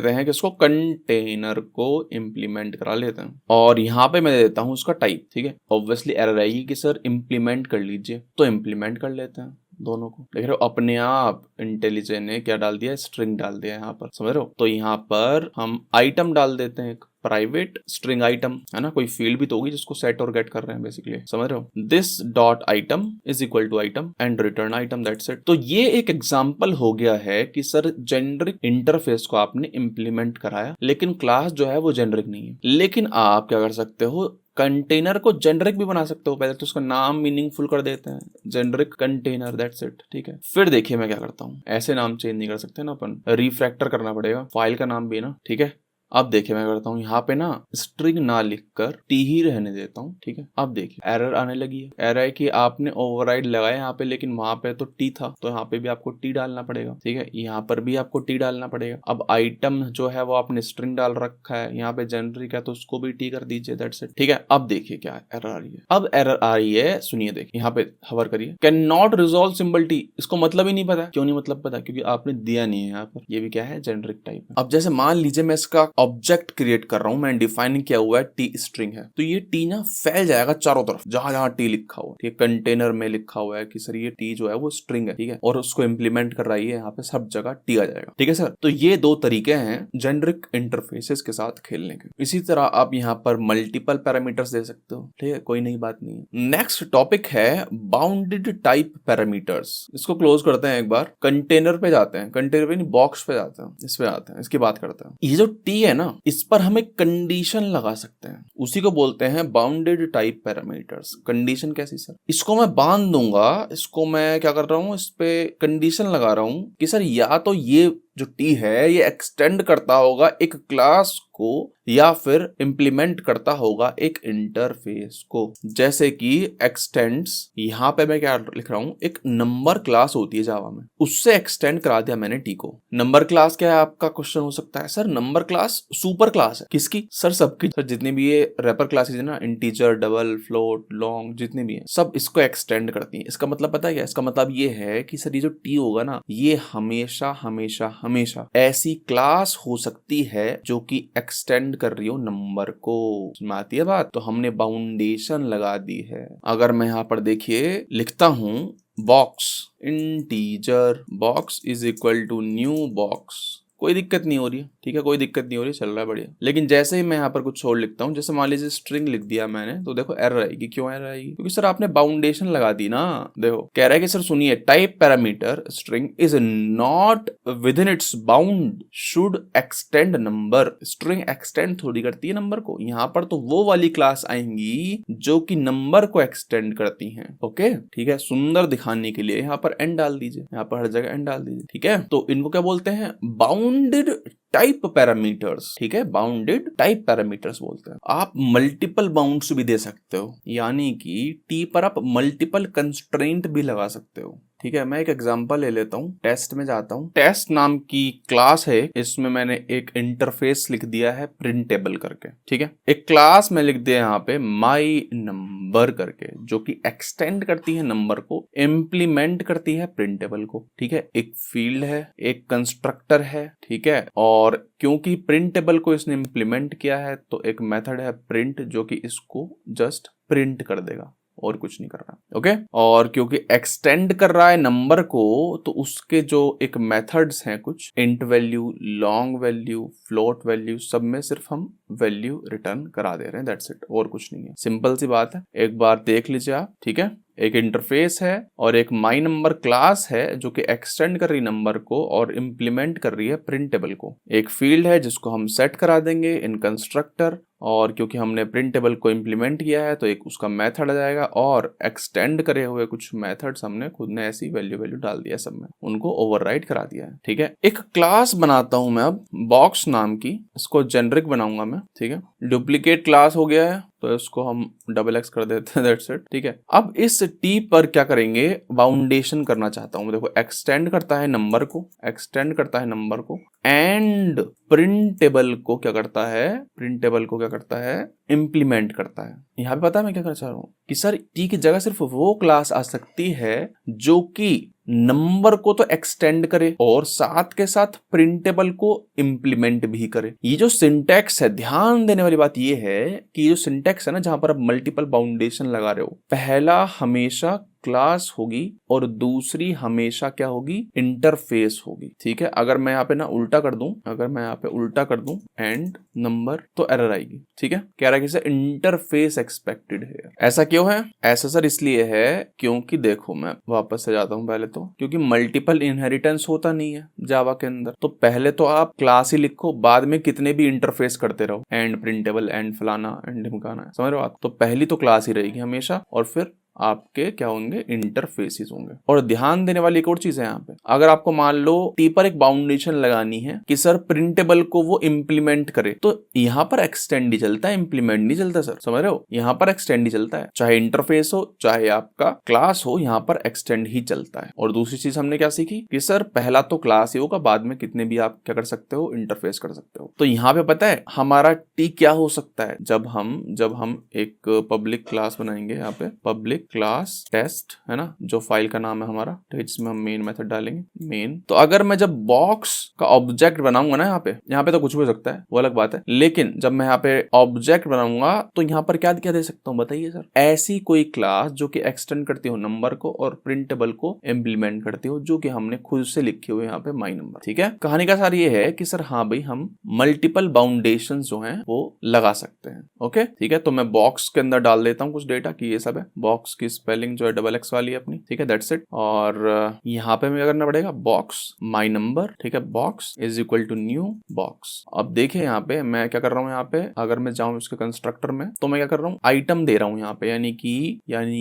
हैं कि इसको कंटेनर को इंप्लीमेंट करा लेते हैं और यहां पे मैं देता हूं उसका टाइप। ठीक है, ऑब्वियसली एरर आएगी कि सर इंप्लीमेंट कर लीजिए, तो इंप्लीमेंट कर लेते हैं दोनों को। देख रहे हो अपने आप इंटेलिजेंट ने क्या डाल दिया, स्ट्रिंग डाल दिया यहाँ पर। समझ रहे हो, तो यहाँ पर हम आइटम डाल देते हैं, एक प्राइवेट स्ट्रिंग आइटम है ना, कोई फील्ड भी तो होगी जिसको सेट और गेट कर रहे हैं बेसिकली। समझ रहे हो, this dot item is equal to item and return item, that's it. तो ये एक एग्जांपल हो गया है कि सर जेनरिक इंटरफेस को आपने इंप्लीमेंट कराया, लेकिन क्लास जो है वो जेनरिक नहीं है। लेकिन आप क्या कर सकते हो, कंटेनर को जेनरिक भी बना सकते हो। पहले तो उसका नाम मीनिंगफुल कर देते हैं, जेनरिक कंटेनर, दैट्स इट। ठीक है, फिर देखिए मैं क्या करता हूँ, ऐसे नाम चेंज नहीं कर सकते ना अपन, रिफैक्टर करना पड़ेगा फाइल का नाम भी ना। ठीक है, अब देखिए मैं करता हूँ, यहाँ पे ना स्ट्रिंग ना लिखकर टी ही रहने देता हूँ। ठीक है, अब देखिए एरर आने लगी है। एरर है कि आपने ओवरराइड लगाया यहाँ पे, लेकिन वहां पे तो टी था, तो यहाँ पे भी आपको टी डालना पड़ेगा। ठीक है, यहाँ पर भी आपको टी डालना पड़ेगा। अब आइटम जो है वो आपने स्ट्रिंग डाल रखा है, यहाँ पे जेनरिक है तो उसको भी टी कर दीजिए, दैट्स इट। ठीक है, अब देखिए क्या एरर आ रही है। अब एरर आ रही है, सुनिए, देखिए यहाँ पे हवर करिए, can not resolve symbol T. इसको मतलब ही नहीं पता। क्यों नहीं मतलब पता? क्योंकि आपने दिया नहीं है यहाँ पर। ये भी क्या है, जेनरिक टाइप है। अब जैसे मान लीजिए मैं इसका ऑब्जेक्ट क्रिएट कर रहा हूं, मैं डिफाइन किया हुआ है टी स्ट्रिंग है, तो ये टी ना फैल जाएगा चारों तरफ, जहां जहां टी लिखा हुआ है। ठीक है, कंटेनर में लिखा हुआ है कि सर ये टी जो है वो स्ट्रिंग है, ठीक है, और उसको इंप्लीमेंट कर रही है, यहाँ पे सब जगह टी आ जाएगा। ठीक है सर, तो ये दो तरीके हैं जेनरिक इंटरफेसेस के साथ खेलने के। इसी तरह आप यहाँ पर मल्टीपल पैरामीटर्स दे सकते हो। ठीक है, कोई नई बात नहीं है। नेक्स्ट टॉपिक है बाउंडेड टाइप पैरामीटर्स। इसको क्लोज करते हैं, एक बार कंटेनर पे जाते हैं, कंटेनर पे नहीं, बॉक्स पे जाते हैं, इस पे आते हैं, इसकी बात करते हैं। ये जो टी है ना, इस पर हम एक कंडीशन लगा सकते हैं, उसी को बोलते हैं बाउंडेड टाइप पैरामीटर्स। कंडीशन कैसी सर? इसको मैं बांध दूंगा, इसको मैं क्या कर रहा हूं, इस पे कंडीशन लगा रहा हूं कि सर या तो ये जो टी है ये एक्सटेंड करता होगा एक क्लास को, या फिर इंप्लीमेंट करता होगा एक इंटरफेस को। जैसे कि एक्सटेंड्स, यहां पे मैं क्या लिख रहा हूं, एक नंबर क्लास होती है जावा में, उससे एक्सटेंड करा दिया मैंने टी को। नंबर क्लास क्या है आपका क्वेश्चन हो सकता है, sir number class super class है। किसकी? सर सबकी। सर जितनी भी ये रैपर क्लासेस है ना, इंटीजर, डबल, फ्लोट, लॉन्ग, जितनी भी है सब इसको एक्सटेंड करती है। इसका मतलब पता है क्या? इसका मतलब ये है कि सर ये जो टी होगा ना, ये हमेशा हमेशा हमेशा ऐसी क्लास हो सकती है जो कि एक्सटेंड कर रही हो नंबर को। समझ आती है बात? तो हमने बाउंडेशन लगा दी है। अगर मैं यहाँ पर देखिए लिखता हूं box, integer box is equal to new box, कोई दिक्कत नहीं हो रही है। ठीक है, कोई दिक्कत नहीं हो रही, चल रहा है बढ़िया। लेकिन जैसे ही मैं यहाँ पर कुछ और लिखता हूँ, जैसे मान लीजिए स्ट्रिंग लिख दिया मैंने, तो देखो एरर आएगी। क्यों एरर आएगी? क्योंकि सर आपने बाउंडेशन लगा दी ना। देखो कह रहा है कि सर सुनिए, type parameter string is not with in its bound should extend number. String extend थोड़ी करती है नंबर को, यहाँ पर तो वो वाली क्लास आएंगी जो कि नंबर को एक्सटेंड करती हैं। ओके, ठीक है, सुंदर दिखाने के लिए यहाँ पर एंड डाल दीजिए, यहाँ पर हर जगह एंड डाल दीजिए। ठीक है, तो इनको क्या बोलते हैं? Bounded type parameters. ठीक है, बाउंडेड टाइप पैरामीटर्स बोलते हैं। आप मल्टीपल बाउंड्स भी दे सकते हो, यानी कि टी पर आप मल्टीपल कंस्ट्रेंट भी लगा सकते हो। ठीक है, मैं एक एग्जांपल ले लेता हूँ, टेस्ट में जाता हूँ। टेस्ट नाम की क्लास है, इसमें मैंने एक इंटरफेस लिख दिया है प्रिंटेबल करके। ठीक है, एक क्लास में लिख दिया यहाँ पे माई नंबर करके, जो कि एक्सटेंड करती है नंबर को, इम्प्लीमेंट करती है प्रिंटेबल को। ठीक है, एक फील्ड है, एक कंस्ट्रक्टर है। ठीक है, और क्योंकि प्रिंटेबल को इसने इम्प्लीमेंट किया है तो एक मेथड है प्रिंट, जो कि इसको जस्ट प्रिंट कर देगा और कुछ नहीं कर रहा। ओके, और क्योंकि एक्सटेंड कर रहा है नंबर को, तो उसके जो एक मेथड्स हैं कुछ, int value, long value, float value, सब में सिर्फ हम वैल्यू रिटर्न करा दे रहे हैं, दैट्स इट, और कुछ नहीं है। सिंपल सी बात है, एक बार देख लीजिए आप। ठीक है, एक इंटरफेस है और एक माई नंबर क्लास है जो कि एक्सटेंड कर रही नंबर को और इम्प्लीमेंट कर रही है प्रिंटेबल को। एक फील्ड है जिसको हम सेट करा देंगे इन कंस्ट्रक्टर, और क्योंकि हमने प्रिंटेबल को इम्प्लीमेंट किया है तो एक उसका मेथड आ जाएगा, और एक्सटेंड करे हुए कुछ मेथड्स हमने खुद ने ऐसी वैल्यू डाल दिया, सब में उनको ओवरराइड करा दिया है। ठीक है, एक क्लास बनाता हूं मैं अब बॉक्स नाम की, इसको जेनरिक बनाऊंगा मैं। ठीक है, डुप्लीकेट क्लास हो गया है तो इसको हम XX कर देते हैं, दैट्स इट। ठीक है, अब इस T पर क्या करेंगे, बाउंडेशन करना चाहता हूं। देखो एक्सटेंड करता है नंबर को, एक्सटेंड करता है नंबर को, एंड प्रिंटेबल को क्या करता है, प्रिंटेबल को क्या करता है, इंप्लीमेंट करता है। यहाँ पे पता है मैं क्या करना चाह रहा हूँ कि सर T की जगह सिर्फ वो क्लास आ सकती है जो कि नंबर को तो एक्सटेंड करे और साथ के साथ प्रिंटेबल को इंप्लीमेंट भी करे। ये जो सिंटैक्स है, ध्यान देने वाली बात ये है कि ये जो सिंटैक्स है ना, जहां पर आप मल्टीपल बाउंडेशन लगा रहे हो, पहला हमेशा क्लास होगी और दूसरी हमेशा क्या होगी, इंटरफेस होगी। ठीक है, अगर मैं यहाँ पे ना उल्टा कर दूं, अगर मैं यहाँ पे उल्टा कर दूं एंड नंबर, तो एरर आएगी। ठीक है, कह रहा है कि सर इंटरफेस एक्सपेक्टेड है। ऐसा क्यों है? ऐसा सर इसलिए है क्योंकि देखो मैं वापस से जाता हूं पहले तो, क्योंकि मल्टीपल इनहेरिटेंस होता नहीं है जावा के अंदर। तो पहले तो आप क्लास ही लिखो, बाद में कितने भी इंटरफेस करते रहो, एंड प्रिंटेबल, एंड फलाना, एंड ढिमकाना, समझ रहे हो आप? तो पहली तो क्लास ही रहेगी हमेशा, और फिर आपके क्या होंगे, इंटरफेसेस होंगे। और ध्यान देने वाली एक और चीज है यहाँ पे, अगर आपको मान लो T पर एक बाउंडेशन लगानी है कि सर प्रिंटेबल को वो इंप्लीमेंट करे, तो यहाँ पर एक्सटेंड ही चलता है, इंप्लीमेंट नहीं चलता सर, समझ रहे हो? यहाँ पर एक्सटेंड ही चलता है, चाहे इंटरफेस हो चाहे आपका क्लास हो, यहाँ पर एक्सटेंड ही चलता है। और दूसरी चीज हमने क्या सीखी कि सर पहला तो क्लास ही होगा, बाद में कितने भी आप क्या कर सकते हो, इंटरफेस कर सकते हो। तो यहाँ पे पता है हमारा T क्या हो सकता है, जब हम एक पब्लिक क्लास बनाएंगे, यहाँ पे पब्लिक क्लास टेस्ट है ना, जो फाइल का नाम है हमारा, ठीक है, जिसमें हम मेन मेथड डालेंगे, मेन। तो अगर मैं जब बॉक्स का ऑब्जेक्ट बनाऊंगा ना, यहाँ पे तो कुछ भी हो सकता है, वो अलग बात है, लेकिन जब मैं यहाँ पे ऑब्जेक्ट बनाऊंगा तो यहाँ पर क्या क्या दे सकता हूँ, बताइए सर? ऐसी कोई क्लास जो कि एक्सटेंड करती हो नंबर को और प्रिंटेबल को इम्प्लीमेंट करती हो, जो कि हमने खुद से लिखे हुए यहाँ पे माई नंबर। ठीक है, कहानी का सार ये है कि सर हाँ भाई, हम मल्टीपल बाउंडेशन जो है वो लगा सकते हैं। ओके, ठीक है, तो मैं बॉक्स के अंदर डाल देता हूँ कुछ डेटा कि ये सब है, बॉक्स की स्पेलिंग जो है XX वाली है अपनी। ठीक है, दैट्स इट। और यहाँ पे हमें करना पड़ेगा बॉक्स माई नंबर। ठीक है, box is equal to new box. अब देखिए यहाँ पे मैं क्या कर रहा हूँ, यहाँ पे अगर मैं जाऊँ इसके कंस्ट्रक्टर में, तो मैं क्या कर रहा हूँ, आइटम दे रहा हूँ यहाँ पे, यानी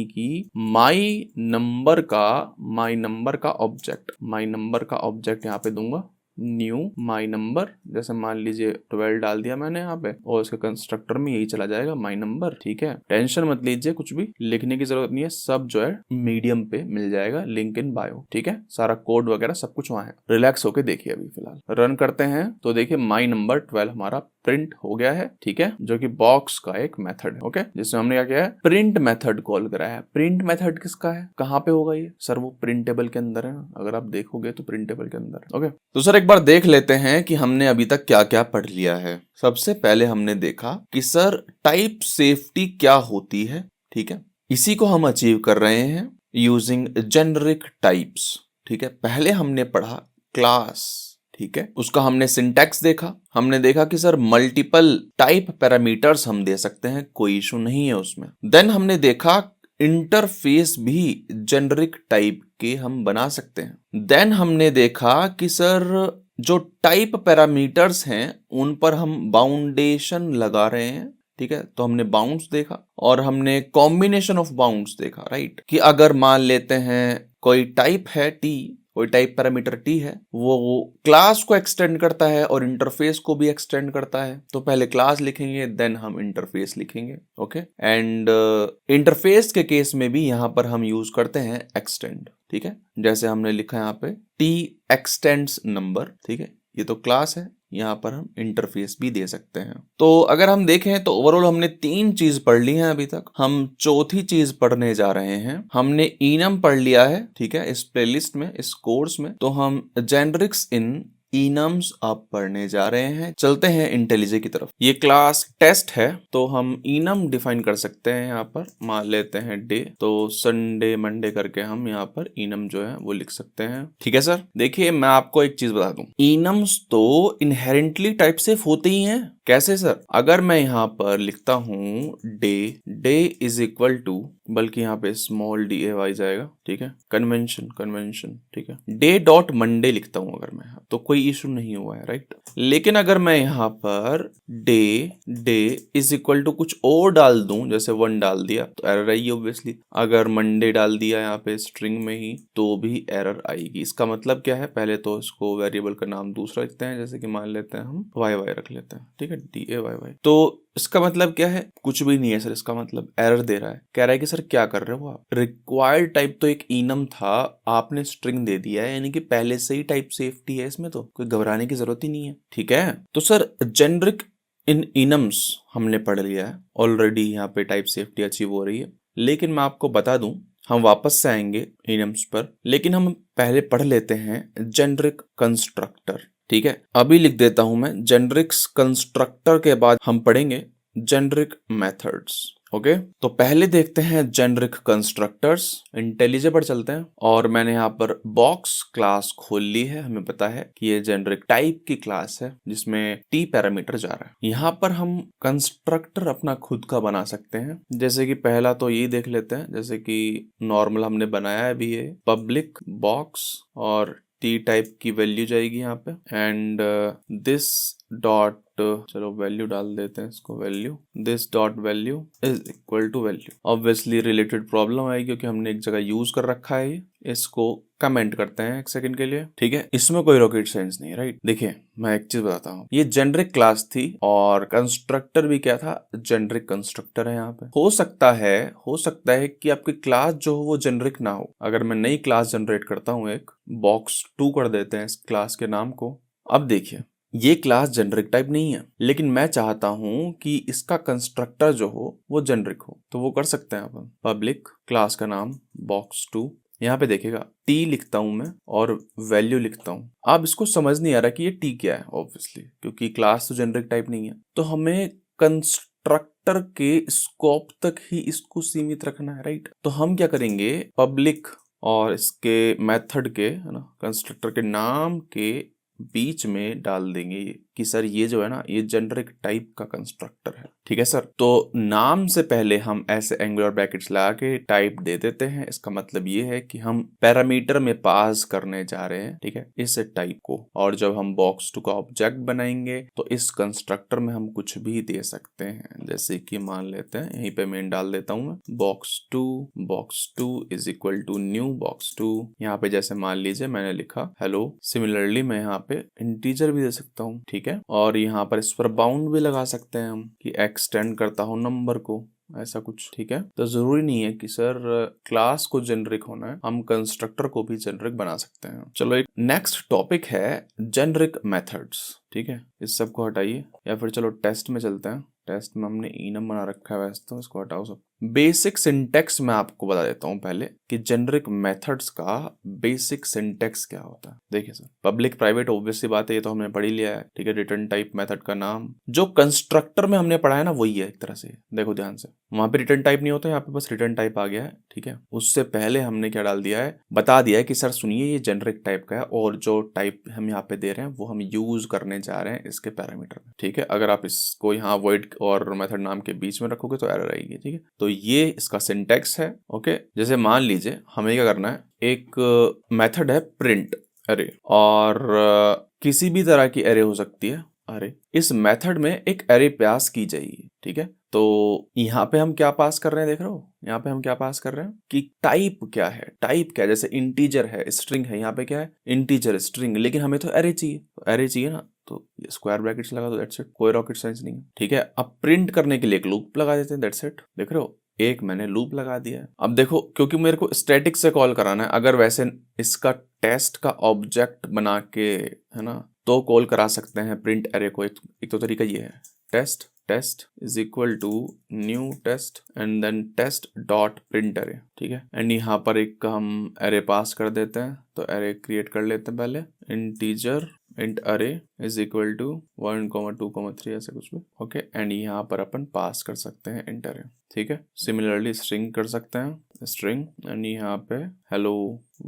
कि माई नंबर का ऑब्जेक्ट यहाँ पे दूंगा न्यू माई नंबर। जैसे मान लीजिए 12 डाल दिया मैंने यहाँ पे, और इसके कंस्ट्रक्टर में यही चला जाएगा माई नंबर। ठीक है, टेंशन मत लीजिए, कुछ भी लिखने की जरूरत नहीं है, सब जो है मीडियम पे मिल जाएगा, लिंक इन बायो। ठीक है, सारा कोड वगैरह सब कुछ वहाँ है। रिलैक्स होके देखिए, अभी फिलहाल रन करते हैं तो देखिए माई नंबर 12 हमारा प्रिंट हो गया है। ठीक है, जो कि बॉक्स का एक मेथड है। ओके, जिसमें हमने क्या किया है, प्रिंट मेथड कॉल करा है। प्रिंट मेथड किसका है, कहाँ पे होगा ये? सर वो प्रिंटेबल के अंदर है ना, अगर आप देखोगे तो प्रिंटेबल के अंदर है। ओके, तो सर एक बार देख लेते हैं कि हमने अभी तक क्या क्या पढ़ लिया है। सबसे पहले हमने देखा कि सर टाइप सेफ्टी क्या होती है। ठीक है, इसी को हम अचीव कर रहे हैं यूजिंग जेनरिक टाइप्स। ठीक है, पहले हमने पढ़ा क्लास। ठीक है, उसका हमने सिंटैक्स देखा, हमने देखा कि सर मल्टीपल टाइप पैरामीटर्स हम दे सकते हैं, कोई इशू नहीं है उसमें। देन हमने देखा इंटरफेस भी जेनरिक टाइप के हम बना सकते हैं। देन हमने देखा कि सर जो टाइप पैरामीटर्स हैं उन पर हम बाउंडेशन लगा रहे हैं। ठीक है, तो हमने बाउंड्स देखा और हमने कॉम्बिनेशन ऑफ बाउंड्स देखा, राइट, कि अगर मान लेते हैं कोई टाइप है T, कोई टाइप पैरामीटर T है, वो क्लास को एक्सटेंड करता है और इंटरफेस को भी एक्सटेंड करता है, तो पहले क्लास लिखेंगे देन हम इंटरफेस लिखेंगे। ओके, एंड इंटरफेस के केस में भी यहाँ पर हम यूज करते हैं एक्सटेंड। ठीक है, जैसे हमने लिखा है यहाँ पे T एक्सटेंड्स नंबर। ठीक है, ये तो क्लास है, यहाँ पर हम इंटरफेस भी दे सकते हैं। तो अगर हम देखें तो ओवरऑल हमने 3 चीज पढ़ ली हैं अभी तक, हम चौथी चीज पढ़ने जा रहे हैं। हमने इनम पढ़ लिया है, ठीक है, इस प्लेलिस्ट में, इस कोर्स में। तो हम जेनरिक्स इन इनम्स आप पढ़ने जा रहे हैं। चलते हैं इंटेलिजे की तरफ। ये क्लास टेस्ट है, तो हम इनम डिफाइन कर सकते हैं। यहाँ पर मान लेते हैं डे, तो संडे मंडे करके हम यहाँ पर इनम जो है वो लिख सकते हैं। ठीक है सर, देखिए मैं आपको एक चीज बता दूं, इनम्स तो इनहेरेंटली टाइप सेफ होते ही हैं। कैसे सर? अगर मैं यहाँ पर लिखता हूँ डे इज इक्वल टू, बल्कि यहाँ पे स्मॉल DAY जाएगा, ठीक है, कन्वेंशन, ठीक है, डे डॉट मंडे लिखता हूँ अगर मैं, तो कोई इशू नहीं हुआ है, राइट। लेकिन अगर मैं यहाँ per day is equal to कुछ और डाल दूं, जैसे 1 डाल दिया तो एरर आएगी ऑब्वियसली। अगर मंडे डाल दिया यहाँ पे स्ट्रिंग में ही तो भी एरर आएगी। इसका मतलब क्या है? पहले तो इसको वेरिएबल का नाम दूसरा लिखते हैं, जैसे कि मान लेते हैं हम YY रख लेते हैं, ठीक है, DAYY। तो इसका मतलब क्या है? कुछ भी नहीं है सर, इसका मतलब एरर दे रहा है। कह रहा है कि सर क्या कर रहे हो आप? रिक्वायर्ड टाइप तो एक इनम था, आपने स्ट्रिंग दे दिया है, यानी कि पहले से ही टाइप सेफ्टी है इसमें, तो कोई घबराने की जरूरत ही नहीं है, ठीक है। तो सर जेनरिक इन इनम्स हमने पढ़ लिया है ऑलरेडी, यहाँ पे टाइप सेफ्टी अचीव हो रही है। लेकिन मैं आपको बता दूं, हम वापस से आएंगे इनम्स पर, लेकिन हम पहले पढ़ लेते हैं जेनरिक कंस्ट्रक्टर, ठीक है। अभी लिख देता हूं मैं, जेनरिक्स कंस्ट्रक्टर के बाद हम पढ़ेंगे जेनरिक मेथड्स, ओके। तो पहले देखते हैं जेनरिक कंस्ट्रक्टर्स, इंटेलिजे पर चलते हैं। और मैंने यहाँ पर बॉक्स क्लास खोल ली है, हमें पता है कि ये जेनरिक टाइप की क्लास है जिसमें T पैरामीटर जा रहा है। यहाँ पर हम कंस्ट्रक्टर अपना खुद का बना सकते हैं, जैसे कि पहला तो ये देख लेते हैं, जैसे कि नॉर्मल हमने बनाया है अभी, ये पब्लिक बॉक्स और T टाइप की वैल्यू जाएगी यहाँ पे, एंड दिस डॉट, चलो वैल्यू डाल देते हैं इसको, value this dot value is equal to value. Obviously related problem आएगी क्योंकि हमने एक जगह यूज कर रखा है, इसको कमेंट करते हैं 1 सेकंड के लिए, ठीक है। इसमें कोई रॉकेट साइंस नहीं है, राइट। देखिए मैं एक चीज बताता हूँ, ये जेनरिक क्लास थी और कंस्ट्रक्टर भी क्या था? जेनरिक कंस्ट्रक्टर है। यहाँ पे हो सकता है कि आपकी क्लास जो हो वो जेनरिक ना हो। अगर मैं नई क्लास जनरेट करता हूँ, एक बॉक्स 2 कर देते हैं इस क्लास के नाम को। अब देखिए ये क्लास जेनरिक टाइप नहीं है, लेकिन मैं चाहता हूं कि इसका कंस्ट्रक्टर जो हो वो जेनरिक हो, तो वो कर सकते हैं अपन। पब्लिक क्लास का नाम बॉक्स 2, यहाँ पे देखिएगा T लिखता हूं मैं और वैल्यू लिखता हूं। अब इसको समझ नहीं आ रहा कि ये T क्या है, ऑब्वियसली क्योंकि क्लास तो जेनरिक टाइप नहीं है, तो हमें कंस्ट्रक्टर के स्कोप तक ही इसको सीमित रखना है, राइट। तो हम क्या करेंगे, पब्लिक और इसके मेथड के, है ना, कंस्ट्रक्टर के नाम के बीच में डाल देंगे कि सर ये जो है ना, ये जेनरिक टाइप का कंस्ट्रक्टर है, ठीक है सर। तो नाम से पहले हम ऐसे एंगुलर ब्रैकेट्स लगा के टाइप दे देते हैं। इसका मतलब ये है कि हम पैरामीटर में पास करने जा रहे हैं, ठीक है, इस टाइप को। और जब हम बॉक्स 2 का ऑब्जेक्ट बनाएंगे तो इस कंस्ट्रक्टर में हम कुछ भी दे सकते हैं, जैसे कि मान लेते हैं यहीं पे मैं डाल देता हूँ मैं box 2 is equal to new box 2। यहाँ पे जैसे मान लीजिए मैंने लिखा हेलो। सिमिलरली मैं यहाँ पे इंटीजर भी दे सकता हूँ, ठीक है। और यहाँ पर इस पर बाउंड भी लगा सकते हैं हम कि एक्सटेंड करता हूँ नंबर को, ऐसा कुछ, ठीक है। तो जरूरी नहीं है कि सर क्लास को जेनरिक होना है, हम कंस्ट्रक्टर को भी जेनरिक बना सकते हैं। चलो एक नेक्स्ट टॉपिक है जेनरिक मेथड्स, ठीक है। इस सब को हटाइए, या फिर चलो टेस्ट में चलते हैं। टेस्ट में हमने इनम बना रखा है वैसे, तो इसको हटाओ सब। बेसिक सिंटेक्स मैं आपको बता देता हूँ पहले कि जेनरिक मेथड्स का बेसिक सिंटेक्स क्या होता है। देखिए सर, पब्लिक प्राइवेट ऑब्वियस सी बात है, ये तो हमने पढ़ ही लिया है, ठीक है। रिटर्न टाइप मेथड का नाम जो कंस्ट्रक्टर में हमने पढ़ा है ना, वही है एक तरह से। देखो ध्यान से, वहां पे रिटर्न टाइप नहीं होता, यहाँ पे बस रिटर्न टाइप आ गया है, ठीक है। उससे पहले हमने क्या डाल दिया है, बता दिया है कि सर सुनिए ये जेनरिक टाइप का है और जो टाइप हम यहाँ पे दे रहे हैं वो हम यूज करने जा रहे हैं इसके पैरामीटर में, ठीक है। अगर आप इसको यहाँ वॉइड और मेथड नाम के बीच में रखोगे तो एरर आएगी, ठीक है। तो ये इसका सिंटेक्स है, ओके। जैसे मान लीजिए हमें क्या करना है, एक मेथड है प्रिंट अरे, और किसी भी तरह की एरे हो सकती है अरे। इस मेथड में एक एरे पास की जाएगी, ठीक है। तो यहाँ पे हम क्या पास कर रहे हैं, देख रहे हो, यहाँ पे हम क्या पास कर रहे हैं कि टाइप क्या है, टाइप क्या है। जैसे इंटीजर है, स्ट्रिंग है, यहाँ पे क्या है, इंटीजर स्ट्रिंग, लेकिन हमें तो एरे चाहिए, तो एरे चाहिए ना, तो स्क्वायर ब्रैकेट्स लगा दो, दैट्स इट। कोई रॉकेट साइंस नहीं है, ठीक है। अब प्रिंट करने के लिए एक लूप लगा देते हैं, दैट्स इट। देख रहे हो, एक मैंने लूप लगा दिया है। अब देखो, क्योंकि मेरे को स्टैटिक से कॉल कराना है, अगर वैसे इसका टेस्ट का ऑब्जेक्ट बना के, है ना, तो कॉल करा सकते हैं प्रिंट एरे को। एक तो तरीका ये है, test is equal to new test and then test dot print array, ठीक है। एंड यहाँ पर एक हम एरे पास कर देते हैं, तो एरे क्रिएट कर लेते हैं पहले, इंटीजर इंट अरे इज इक्वल टू 1, 2, 3 ऐसे कुछ भी, ओके। एंड यहाँ पर अपन पास कर सकते हैं इंट अरे, ठीक है। सिमिलरली स्ट्रिंग कर सकते हैं, स्ट्रिंग, एंड यहाँ पे हेलो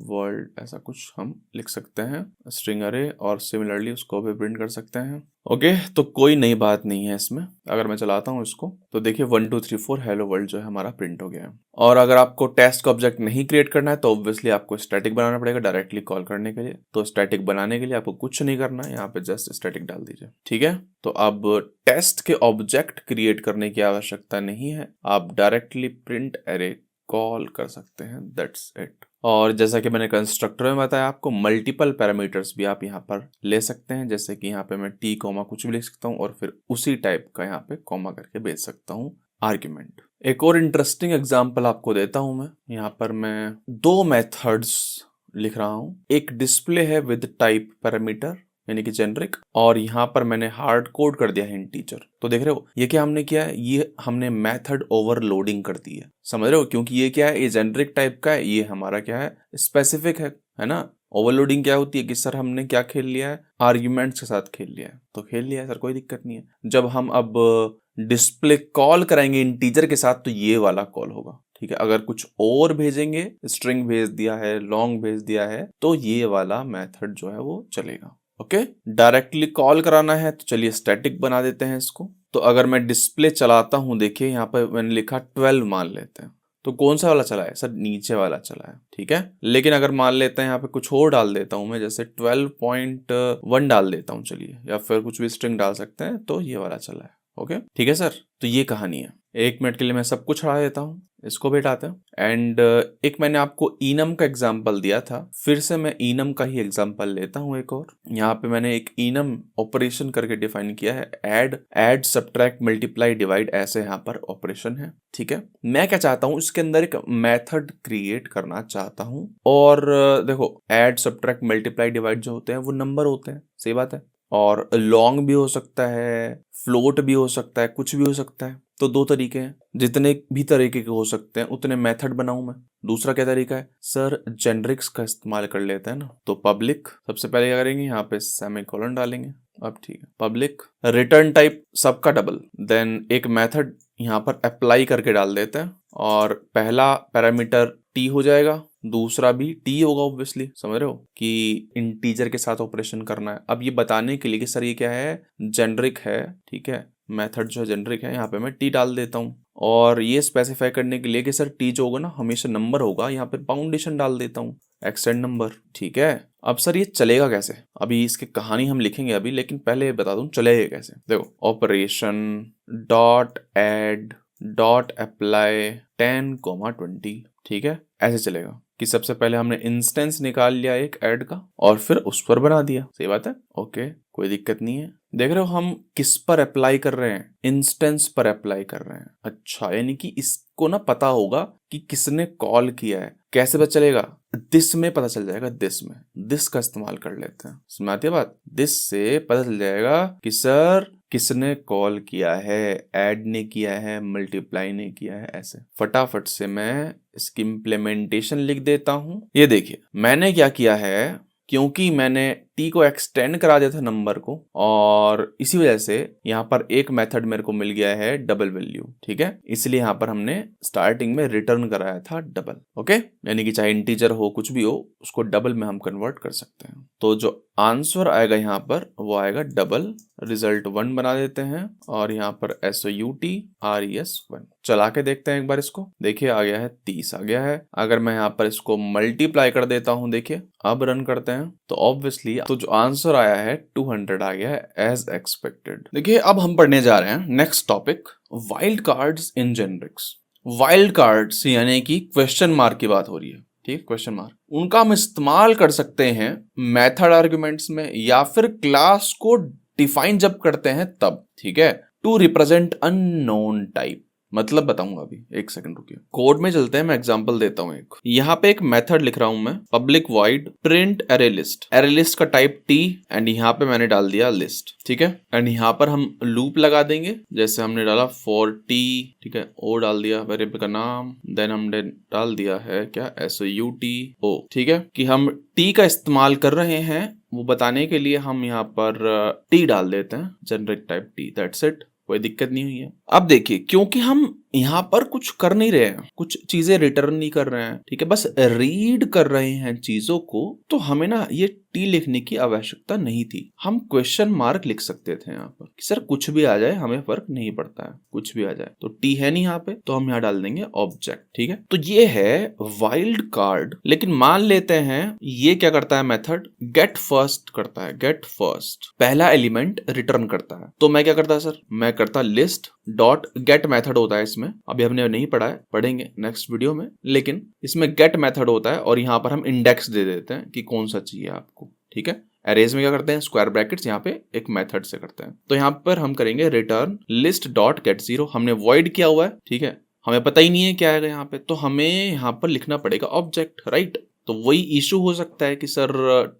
वर्ल्ड ऐसा कुछ हम लिख सकते हैं स्ट्रिंग अरे, और सिमिलरली उसको भी प्रिंट कर सकते हैं। ओके तो कोई नई बात नहीं है इसमें। अगर मैं चलाता हूँ इसको तो देखिए 1 2 3 4 हेलो वर्ल्ड जो है हमारा प्रिंट हो गया है। और अगर आपको टेस्ट का ऑब्जेक्ट नहीं क्रिएट करना है तो ऑब्वियसली आपको स्टैटिक बनाना पड़ेगा डायरेक्टली कॉल करने के लिए। तो स्टैटिक बनाने के लिए आपको कुछ नहीं करना है, यहाँ पे जस्ट स्टैटिक डाल दीजिए, ठीक है। तो अब टेस्ट के ऑब्जेक्ट क्रिएट करने की आवश्यकता नहीं है, आप डायरेक्टली प्रिंट एरे कॉल कर सकते हैं, दैट्स इट। और जैसा कि मैंने कंस्ट्रक्टर में बताया आपको मल्टीपल पैरामीटर्स भी आप यहाँ पर ले सकते हैं, जैसे कि यहाँ पे मैं टी कॉमा कुछ भी लिख सकता हूँ और फिर उसी टाइप का यहाँ पे कॉमा करके भेज सकता हूँ आर्ग्यूमेंट। एक और इंटरेस्टिंग एग्जांपल आपको देता हूँ मैं। यहाँ पर मैं 2 मेथड्स लिख रहा हूँ, एक डिस्प्ले है विद टाइप पैरामीटर यानी कि जेनरिक, और यहाँ पर मैंने हार्ड कोड कर दिया है इंटीजर। तो देख रहे हो ये क्या हमने किया है, ये हमने मेथड ओवरलोडिंग कर दी है, समझ रहे हो, क्योंकि ये क्या है, ये जेनरिक टाइप का है, ये हमारा क्या है, स्पेसिफिक है ना। ओवरलोडिंग क्या होती है कि सर हमने क्या खेल लिया है, आर्ग्यूमेंट्स के साथ खेल लिया है, तो खेल लिया है सर, कोई दिक्कत नहीं है। जब हम अब डिस्प्ले कॉल कराएंगे इंटीजर के साथ तो ये वाला कॉल होगा, ठीक है। अगर कुछ और भेजेंगे, स्ट्रिंग भेज दिया है, लॉन्ग भेज दिया है, तो ये वाला मेथड जो है वो चलेगा। ओके डायरेक्टली कॉल कराना है तो चलिए स्टैटिक बना देते हैं इसको। तो अगर मैं डिस्प्ले चलाता हूं, देखिए यहाँ पर मैंने लिखा 12 मान लेते हैं, तो कौन सा वाला चला है सर, नीचे वाला चला है, ठीक है। लेकिन अगर मान लेते हैं यहाँ पे कुछ और डाल देता हूं मैं, जैसे 12.1 डाल देता हूं चलिए, या फिर कुछ भी स्ट्रिंग डाल सकते हैं, तो ये वाला चला है। ओके ठीक है सर, तो ये कहानी है। 1 मिनट के लिए मैं सब कुछ हटा देता हूँ, इसको भी हटाते हैं। एंड एक मैंने आपको इनम का एग्जांपल दिया था, फिर से मैं इनम का ही एग्जांपल लेता हूँ एक और। यहाँ पे मैंने एक इनम ऑपरेशन करके डिफाइन किया है, ऐड सब्ट्रैक्ट मल्टीप्लाई डिवाइड, ऐसे यहाँ पर ऑपरेशन है, ठीक है। मैं क्या चाहता हूँ, इसके अंदर एक मेथड क्रिएट करना चाहता हूँ। और देखो ऐड सब्ट्रैक्ट मल्टीप्लाई डिवाइड जो होते हैं वो नंबर होते हैं, सही बात है, और लॉन्ग भी हो सकता है, फ्लोट भी हो सकता है, कुछ भी हो सकता है। तो 2 तरीके हैं, जितने भी तरीके के हो सकते हैं उतने मेथड बनाऊं मैं। दूसरा क्या तरीका है सर, जेनरिक्स का इस्तेमाल कर लेते हैं ना। तो पब्लिक सबसे पहले क्या करेंगे, यहाँ पे सेमीकोलन डालेंगे। अब ठीक है, पब्लिक रिटर्न टाइप सबका डबल, देन एक मेथड यहाँ पर अप्लाई करके डाल देते हैं, और पहला पैरामीटर टी हो जाएगा, दूसरा भी टी होगा ऑब्वियसली, समझ रहे हो कि इंटीजर के साथ ऑपरेशन करना है। अब ये बताने के लिए कि सर ये क्या है, जेनरिक है, ठीक है, मेथड जो है जेनरिक है, यहाँ पे मैं टी डाल देता हूँ। और ये स्पेसिफाई करने के लिए कि सर टी जो होगा ना हमेशा नंबर होगा, यहाँ पे बाउंडेशन डाल देता हूँ, एक्सटेंड नंबर, ठीक है। अब सर ये चलेगा कैसे, अभी इसकी कहानी हम लिखेंगे अभी, लेकिन पहले बता दूं चलेगा कैसे। देखो operation dot add dot apply 10,20, ठीक है, ऐसे चलेगा कि सबसे पहले हमने इंस्टेंस निकाल लिया एक ऐड का और फिर उस पर बना दिया, सही बात है, ओके कोई दिक्कत नहीं है। देख रहे हो हम किस पर अप्लाई कर रहे हैं, इंस्टेंस पर अप्लाई कर रहे हैं। अच्छा, यानी कि इसको ना पता होगा कि किसने कॉल किया है, कैसे पता चलेगा, दिस में पता चल जाएगा, दिस में, दिस का इस्तेमाल कर लेते हैं, समझ आती है बात। दिस से पता चल जाएगा कि सर किसने कॉल किया है, ऐड ने किया है, मल्टीप्लाई ने किया है, ऐसे। फटाफट से मैं इसकी इम्प्लीमेंटेशन लिख देता हूं। ये देखिए मैंने क्या किया है, क्योंकि मैंने टी को एक्सटेंड करा दिया था नंबर को, और इसी वजह से यहाँ पर एक मेथड मेरे को मिल गया है डबल वैल्यू, ठीक है, इसलिए यहाँ पर हमने स्टार्टिंग में रिटर्न कराया था डबल। ओके यानी कि चाहे इंटीजर हो कुछ भी हो, उसको डबल में हम कन्वर्ट कर सकते हैं। तो जो आंसर आएगा यहाँ पर वो आएगा डबल, रिजल्ट 1 बना देते हैं, और यहाँ पर SOUTRES1 चला के देखते हैं एक बार इसको। देखिए आ गया है 30 आ गया है। अगर मैं यहाँ पर इसको मल्टीप्लाई कर देता हूँ, देखिए अब रन करते हैं तो ऑब्वियसली तो जो आंसर आया है 200 आ गया है एज एक्सपेक्टेड। देखिए अब हम पढ़ने जा रहे हैं next topic, wild cards in generics. Wild cards यानी कि क्वेश्चन मार्क की बात हो रही है, ठीक, क्वेश्चन मार्क, उनका हम इस्तेमाल कर सकते हैं मेथड आर्गुमेंट्स में या फिर क्लास को डिफाइन जब करते हैं तब, ठीक है, टू रिप्रेजेंट अननोन टाइप। मतलब बताऊंगा अभी, एक सेकंड रुकिए, कोड में चलते हैं, मैं एग्जांपल देता हूं एक। यहाँ पे एक मेथड लिख रहा हूं मैं, public void print array list, array list का टाइप टी, एंड यहाँ पे मैंने डाल दिया लिस्ट, ठीक है, एंड यहाँ पर हम लूप लगा देंगे, जैसे हमने डाला फॉर टी, ठीक है, ओ डाल दिया वेरिएबल का नाम, देन हमने डाल दिया है क्या SOUTO, ठीक है, कि हम टी का इस्तेमाल कर रहे हैं वो बताने के लिए हम यहाँ पर टी डाल देते हैं, generic type T, that's it, कोई दिक्कत नहीं हुई है। अब देखिए क्योंकि हम यहाँ पर कुछ कर नहीं रहे हैं, कुछ चीजें रिटर्न नहीं कर रहे हैं, ठीक है, बस रीड कर रहे हैं चीजों को, तो हमें ना ये टी लिखने की आवश्यकता नहीं थी। हम क्वेश्चन मार्क लिख सकते थे यहाँ पर कि सर कुछ भी आ जाए हमें फर्क नहीं पड़ता है, कुछ भी आ जाए। तो टी है नहीं यहाँ पे, तो हम यहाँ डाल देंगे ऑब्जेक्ट, ठीक है। तो ये है वाइल्ड कार्ड। लेकिन मान लेते हैं ये क्या करता है, मेथड गेट फर्स्ट करता है, गेट फर्स्ट पहला एलिमेंट रिटर्न करता है। तो मैं क्या करता सर, मैं करता लिस्ट डॉट गेट मेथड होता है इसमें, अभी हमने नहीं पढ़ा है, पढ़ेंगे नेक्स्ट वीडियो में। लेकिन इसमें गेट मेथड होता है और यहाँ पर हम इंडेक्स दे देते हैं कि कौन सा चाहिए आपको, ठीक है। अरेज में क्या करते हैं, स्क्वायर ब्रैकेट्स यहाँ पे एक मेथड से करते हैं। तो यहाँ पर हम करेंगे रिटर्न लिस्ट डॉट गेट 0। हमने वॉइड किया हुआ है, ठीक है, हमें पता ही नहीं है क्या आएगा यहाँ पे, तो हमें यहाँ पर लिखना पड़ेगा ऑब्जेक्ट, राइट। तो वही इशू हो सकता है कि सर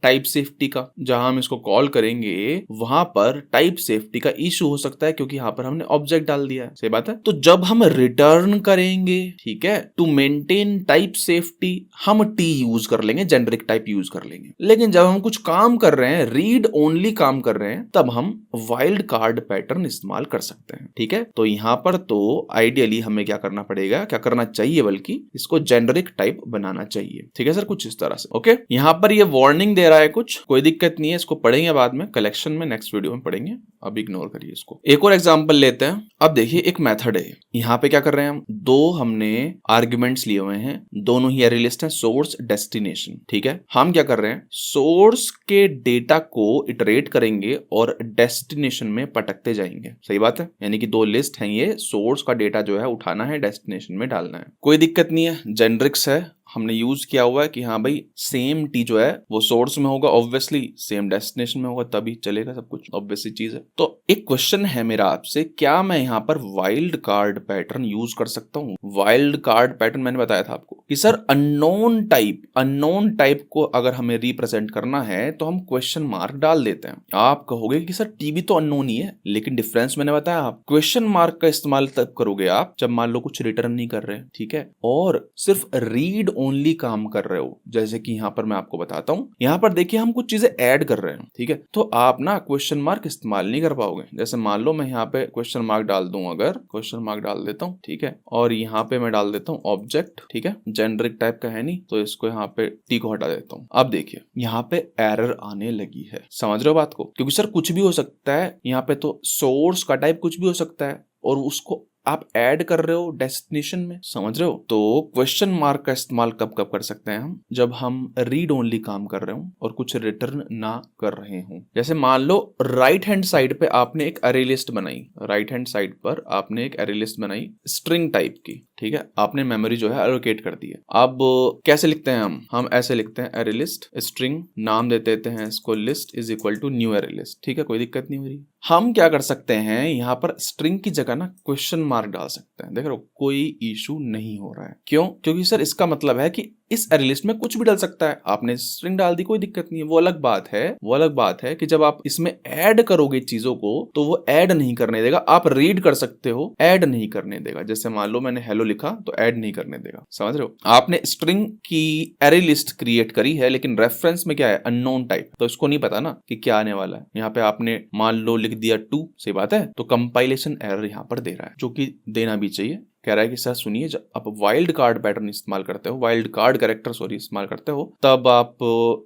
टाइप सेफ्टी का, जहां हम इसको कॉल करेंगे वहां पर टाइप सेफ्टी का इशू हो सकता है, क्योंकि यहाँ पर हमने ऑब्जेक्ट डाल दिया है। सही बात है। तो जब हम रिटर्न करेंगे, ठीक है, टू मेंटेन टाइप सेफ्टी, हम टी यूज कर लेंगे, जेनरिक टाइप यूज कर लेंगे। लेकिन जब हम कुछ काम कर रहे हैं, रीड ओनली काम कर रहे हैं, तब हम वाइल्ड कार्ड पैटर्न इस्तेमाल कर सकते हैं, ठीक है। तो यहाँ पर तो आइडियली हमें क्या करना पड़ेगा, क्या करना चाहिए, बल्कि इसको जेनरिक टाइप बनाना चाहिए, ठीक है सर, कुछ इस तरह से। ओके, यहाँ पर ये वार्निंग दे रहा है, कुछ कोई दिक्कत नहीं है, इसको पढ़ेंगे बाद में, कलेक्शन में नेक्स्ट वीडियो में पढ़ेंगे, अब इग्नोर करिए इसको। एक और एग्जांपल लेते हैं। अब देखिए एक मेथड है, यहाँ पे क्या कर रहे हैं हम, दो हमने आर्ग्यूमेंट्स लिए हुए हैं, दोनों ही एरे लिस्ट है, सोर्स डेस्टिनेशन, ठीक है। हम क्या कर रहे हैं, सोर्स के डेटा को इटरेट करेंगे और डेस्टिनेशन में पटकते जाएंगे। सही बात है, यानी कि दो लिस्ट हैं, ये सोर्स का डेटा जो है उठाना है, डेस्टिनेशन में डालना है, कोई दिक्कत नहीं है, जेनरिक्स है, हमने यूज किया हुआ है कि हाँ भाई सेम टी जो है वो सोर्स में होगा, ऑब्वियसली सेम डेस्टिनेशन में होगा, तभी चलेगा सब कुछ, ऑब्वियस सी चीज है। तो एक क्वेश्चन है मेरा आपसे, क्या मैं यहाँ पर वाइल्ड कार्ड पैटर्न यूज कर सकता हूँ? वाइल्ड कार्ड पैटर्न मैंने बताया था आपको कि सर अननोन टाइप को अगर हमें रिप्रेजेंट करना है तो हम क्वेश्चन मार्क डाल देते हैं। आप कहोगे कि सर टी भी तो अननोन ही है, लेकिन डिफरेंस मैंने बताया, आप क्वेश्चन मार्क का इस्तेमाल तब करोगे आप जब मान लो कुछ रिटर्न नहीं कर रहे, ठीक है, और सिर्फ रीड ओनली काम कर रहे हो। जैसे कि यहाँ पर मैं आपको बताता हूँ, यहाँ पर देखिए हम कुछ चीजें ऐड कर रहे हैं, ठीक है, तो आप ना क्वेश्चन मार्क इस्तेमाल नहीं कर पाओगे। जैसे मान लो मैं यहाँ पे क्वेश्चन मार्क डाल दूं, अगर क्वेश्चन मार्क डाल देता हूँ, ठीक है, और यहाँ पे मैं डाल देता हूँ ऑब्जेक्ट, ठीक है, जेनरिक टाइप का है नहीं, तो इसको यहाँ पे टी को हटा देता हूँ। अब देखिए यहाँ पे एरर आने लगी है, समझ रहे हो बात को, क्योंकि सर कुछ भी हो सकता है, यहाँ पे तो सोर्स का टाइप कुछ भी हो सकता है और उसको आप ऐड कर रहे हो डेस्टिनेशन में, समझ रहे हो। तो क्वेश्चन मार्क का इस्तेमाल कब कब कर सकते हैं हम, जब हम रीड ओनली काम कर रहे हो और कुछ रिटर्न ना कर रहे हो। जैसे मान लो राइट हैंड साइड पे आपने एक अरे लिस्ट बनाई, राइट हैंड साइड पर आपने एक अरे लिस्ट बनाई स्ट्रिंग टाइप की, ठीक है, आपने मेमोरी जो है एलोकेट कर दी है। अब कैसे लिखते हैं हम ऐसे लिखते हैं, अरे लिस्ट स्ट्रिंग, नाम दे देते हैं इसको list is equal to new array list, ठीक है, कोई दिक्कत नहीं हो रही। हम क्या कर सकते हैं, यहाँ पर स्ट्रिंग की जगह ना क्वेश्चन मार्क डाल सकते हैं। देख रहे हो, कोई इशू नहीं हो रहा है, क्यों? क्योंकि सर इसका मतलब है कि इस अरे लिस्ट में कुछ भी डाल सकता है। आपने स्ट्रिंग डाल दी, कोई दिक्कत नहीं है, वो अलग बात है कि जब आप इसमें ऐड करोगे चीजों को तो वो ऐड नहीं करने देगा। आप रीड कर सकते हो, ऐड नहीं करने देगा। जैसे मान लो मैंने हेलो लिखा तो ऐड नहीं करने देगा, समझ रहे हो। आपने स्ट्रिंग की अरे लिस्ट क्रिएट करी है, लेकिन रेफरेंस में क्या है, अननोन टाइप, तो इसको नहीं पता ना कि क्या आने वाला है। यहाँ पे आपने मान लो लिख दिया 2, सही बात है, तो कंपाइलेशन एरर यहाँ पर दे रहा है, जो कि देना भी चाहिए। कह रहा है कि सर सुनिए, जब आप वाइल्ड कार्ड पैटर्न इस्तेमाल करते हो, वाइल्ड कार्ड कैरेक्टर इस्तेमाल करते हो, तब आप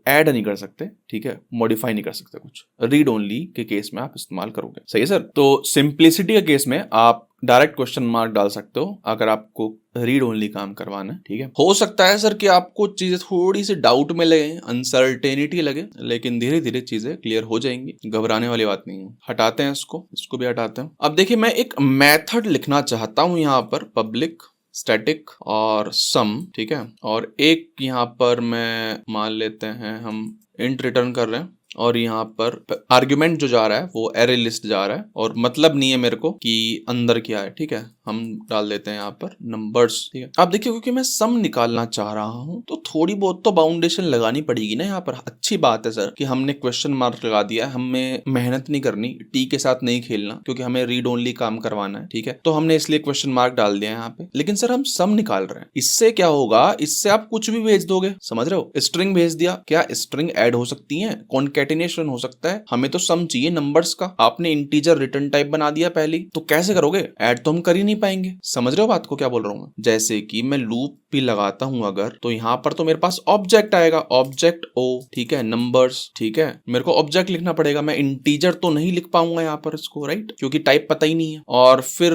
ऐड नहीं कर सकते, ठीक है, मॉडिफाई नहीं कर सकते कुछ। रीड ओनली के केस में आप इस्तेमाल करोगे, सही है सर। तो सिंप्लिसिटी के केस में आप डायरेक्ट क्वेश्चन मार्क डाल सकते हो अगर आपको रीड ओनली काम करवाना है, ठीक है। हो सकता है सर कि आपको चीजें थोड़ी सी डाउट में लगे, अनसर्टेनिटी लगे, लेकिन धीरे धीरे चीजें क्लियर हो जाएंगी, घबराने वाली बात नहीं है। हटाते हैं इसको भी हटाते हैं। अब देखिए मैं एक मेथड लिखना चाहता हूं यहाँ पर, पब्लिक स्टैटिक और सम, ठीक है, और एक यहाँ पर मैं मान लेते हैं हम इंट रिटर्न कर रहे हैं, और यहाँ पर आर्ग्यूमेंट जो जा रहा है वो एरे लिस्ट जा रहा है, और मतलब नहीं है मेरे को कि अंदर क्या है, ठीक है, हम डाल देते हैं यहाँ पर नंबर्स, ठीक है। आप देखिए क्योंकि मैं सम निकालना चाह रहा हूँ तो थोड़ी बहुत तो बाउंडेशन लगानी पड़ेगी ना यहाँ पर। अच्छी बात है सर कि हमने क्वेश्चन मार्क लगा दिया, हमें मेहनत नहीं करनी, टी के साथ नहीं खेलना, क्योंकि हमें रीड ओनली काम करवाना है, ठीक है, तो हमने इसलिए क्वेश्चन मार्क डाल दिया यहाँ पे। लेकिन सर हम सम निकाल रहे हैं, इससे क्या होगा, इससे आप कुछ भी भेज दोगे, समझ रहे हो। स्ट्रिंग भेज दिया, क्या स्ट्रिंग ऐड हो सकती है? कॉन्केट कंकैटिनेशन हो सकता है, हमें तो सम चाहिए नंबर्स का। आपने इंटीजर रिटर्न टाइप बना दिया पहले ही, तो कैसे करोगे? ऐड तो हम कर ही नहीं पाएंगे। समझ रहे हो बात को क्या बोल रहा हूं मैं? जैसे कि मैं लूप भी लगाता हूं अगर, तो यहाँ पर तो मेरे पास ऑब्जेक्ट आएगा, ऑब्जेक्ट ओ, ठीक है, नंबर्स, ठीक है, मेरे को ऑब्जेक्ट लिखना पड़ेगा। मैं इंटीजर तो नहीं लिख पाऊंगा यहाँ पर इसको, राइट, क्योंकि टाइप पता ही नहीं है। और फिर